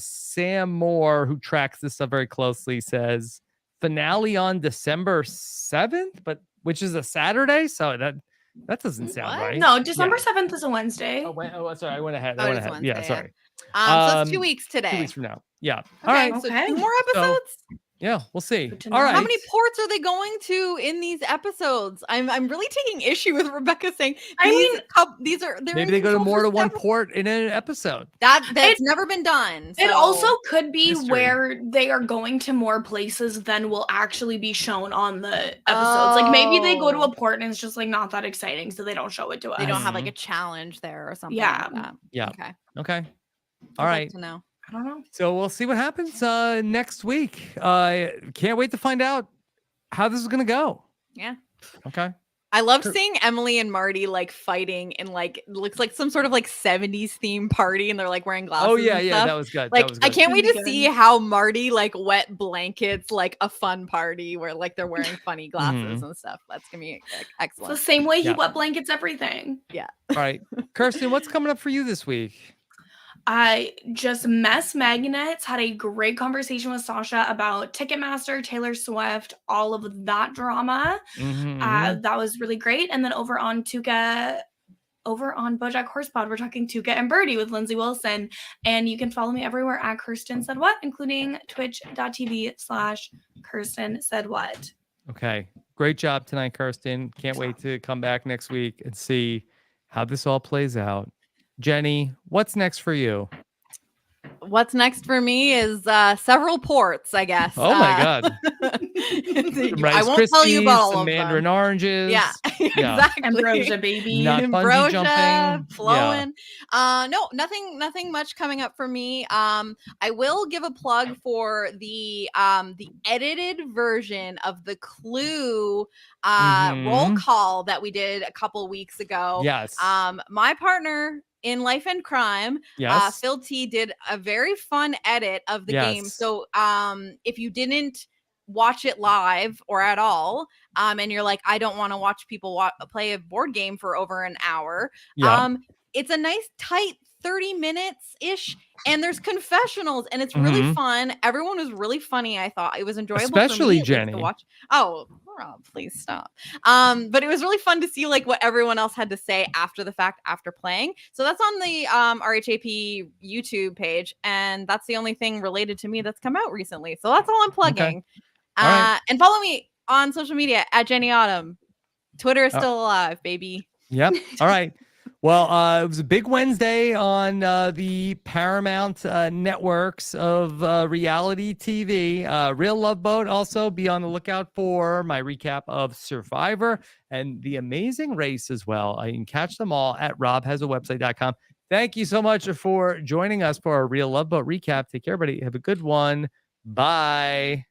Sam Moore, who tracks this stuff very closely, says finale on December 7th, which is a Saturday. So that doesn't sound right. No, December 7th is a Wednesday. Sorry, I went ahead. Wednesday, yeah, sorry. So that's 2 weeks today. 2 weeks from now. Yeah. Okay, All right. So 2 more episodes? Yeah, we'll see. All right. How many ports are they going to in these episodes? I'm really taking issue with Rebecca saying these are maybe they go to more than 1 port in an episode. That's never been done. It also could be where they are going to more places than will actually be shown on the episodes. Like maybe they go to a port and it's just like not that exciting, so they don't show it to us. They don't have like a challenge there or something. Like that. Yeah. Okay. All I'd right. like to know. I don't know. So we'll see what happens next week. Can't wait to find out how this is going to go. Yeah. Okay. I love seeing Emily and Marty like fighting in like looks like some sort of like 70s theme party, and they're like wearing glasses. Oh yeah, and yeah, stuff. that was good. Like that was I good. can't wait Really to see good. how Marty like wet blankets like a fun party where like they're wearing funny glasses and stuff. That's gonna be It's excellent. the same way he Yeah. wet blankets everything. Yeah. All right, Kirsten, what's coming up for you this week? I just Mess Magnets had a great conversation with Sasha about Ticketmaster, Taylor Swift, all of that drama. Mhm. That was really great. And then over on BoJack Horsepod, we're talking Tuca and Birdie with Lindsay Wilson. And you can follow me everywhere at Kirsten Said What, including twitch.tv/Kirsten Said What. Okay, great job tonight, Kirsten. Can't wait to come back next week and see how this all plays out. Jenny, what's next for you? What's next for me is several ports, I guess. Oh my God. I won't tell you about all some of mandarin them. oranges. Yeah, exactly. Ambrosia, baby. Not bungee Ambrosia, jumping. flowing. No, nothing much coming up for me. I will give a plug for the edited version of the Clue roll call that we did a couple weeks ago. Yes. My partner in Life and Crime, Yes. Phil T did a very fun edit of the game. Yes. So if you didn't watch it live or at all, and you're like, I don't want to watch people play a board game for over an hour, Yeah. it's a nice tight 30 minutes ish, and there's confessionals, and it's really fun. Everyone was really funny. I thought it was enjoyable, Especially for me, at least, Jenny. to watch. Oh, Rob, please stop. But it was really fun to see like what everyone else had to say after the fact, after playing. So that's on the RHAP YouTube page, and that's the only thing related to me that's come out recently. So that's all I'm plugging. Okay. All right. And follow me on social media at Jenny Autumn. Twitter is still alive, baby. Yep. All right. Well, it was a big Wednesday on the Paramount networks of reality TV. Real Love Boat. Also, be on the lookout for my recap of Survivor and The Amazing Race as well. You can catch them all at robhasawebsite.com. Thank you so much for joining us for our Real Love Boat recap. Take care, everybody. Have a good one. Bye.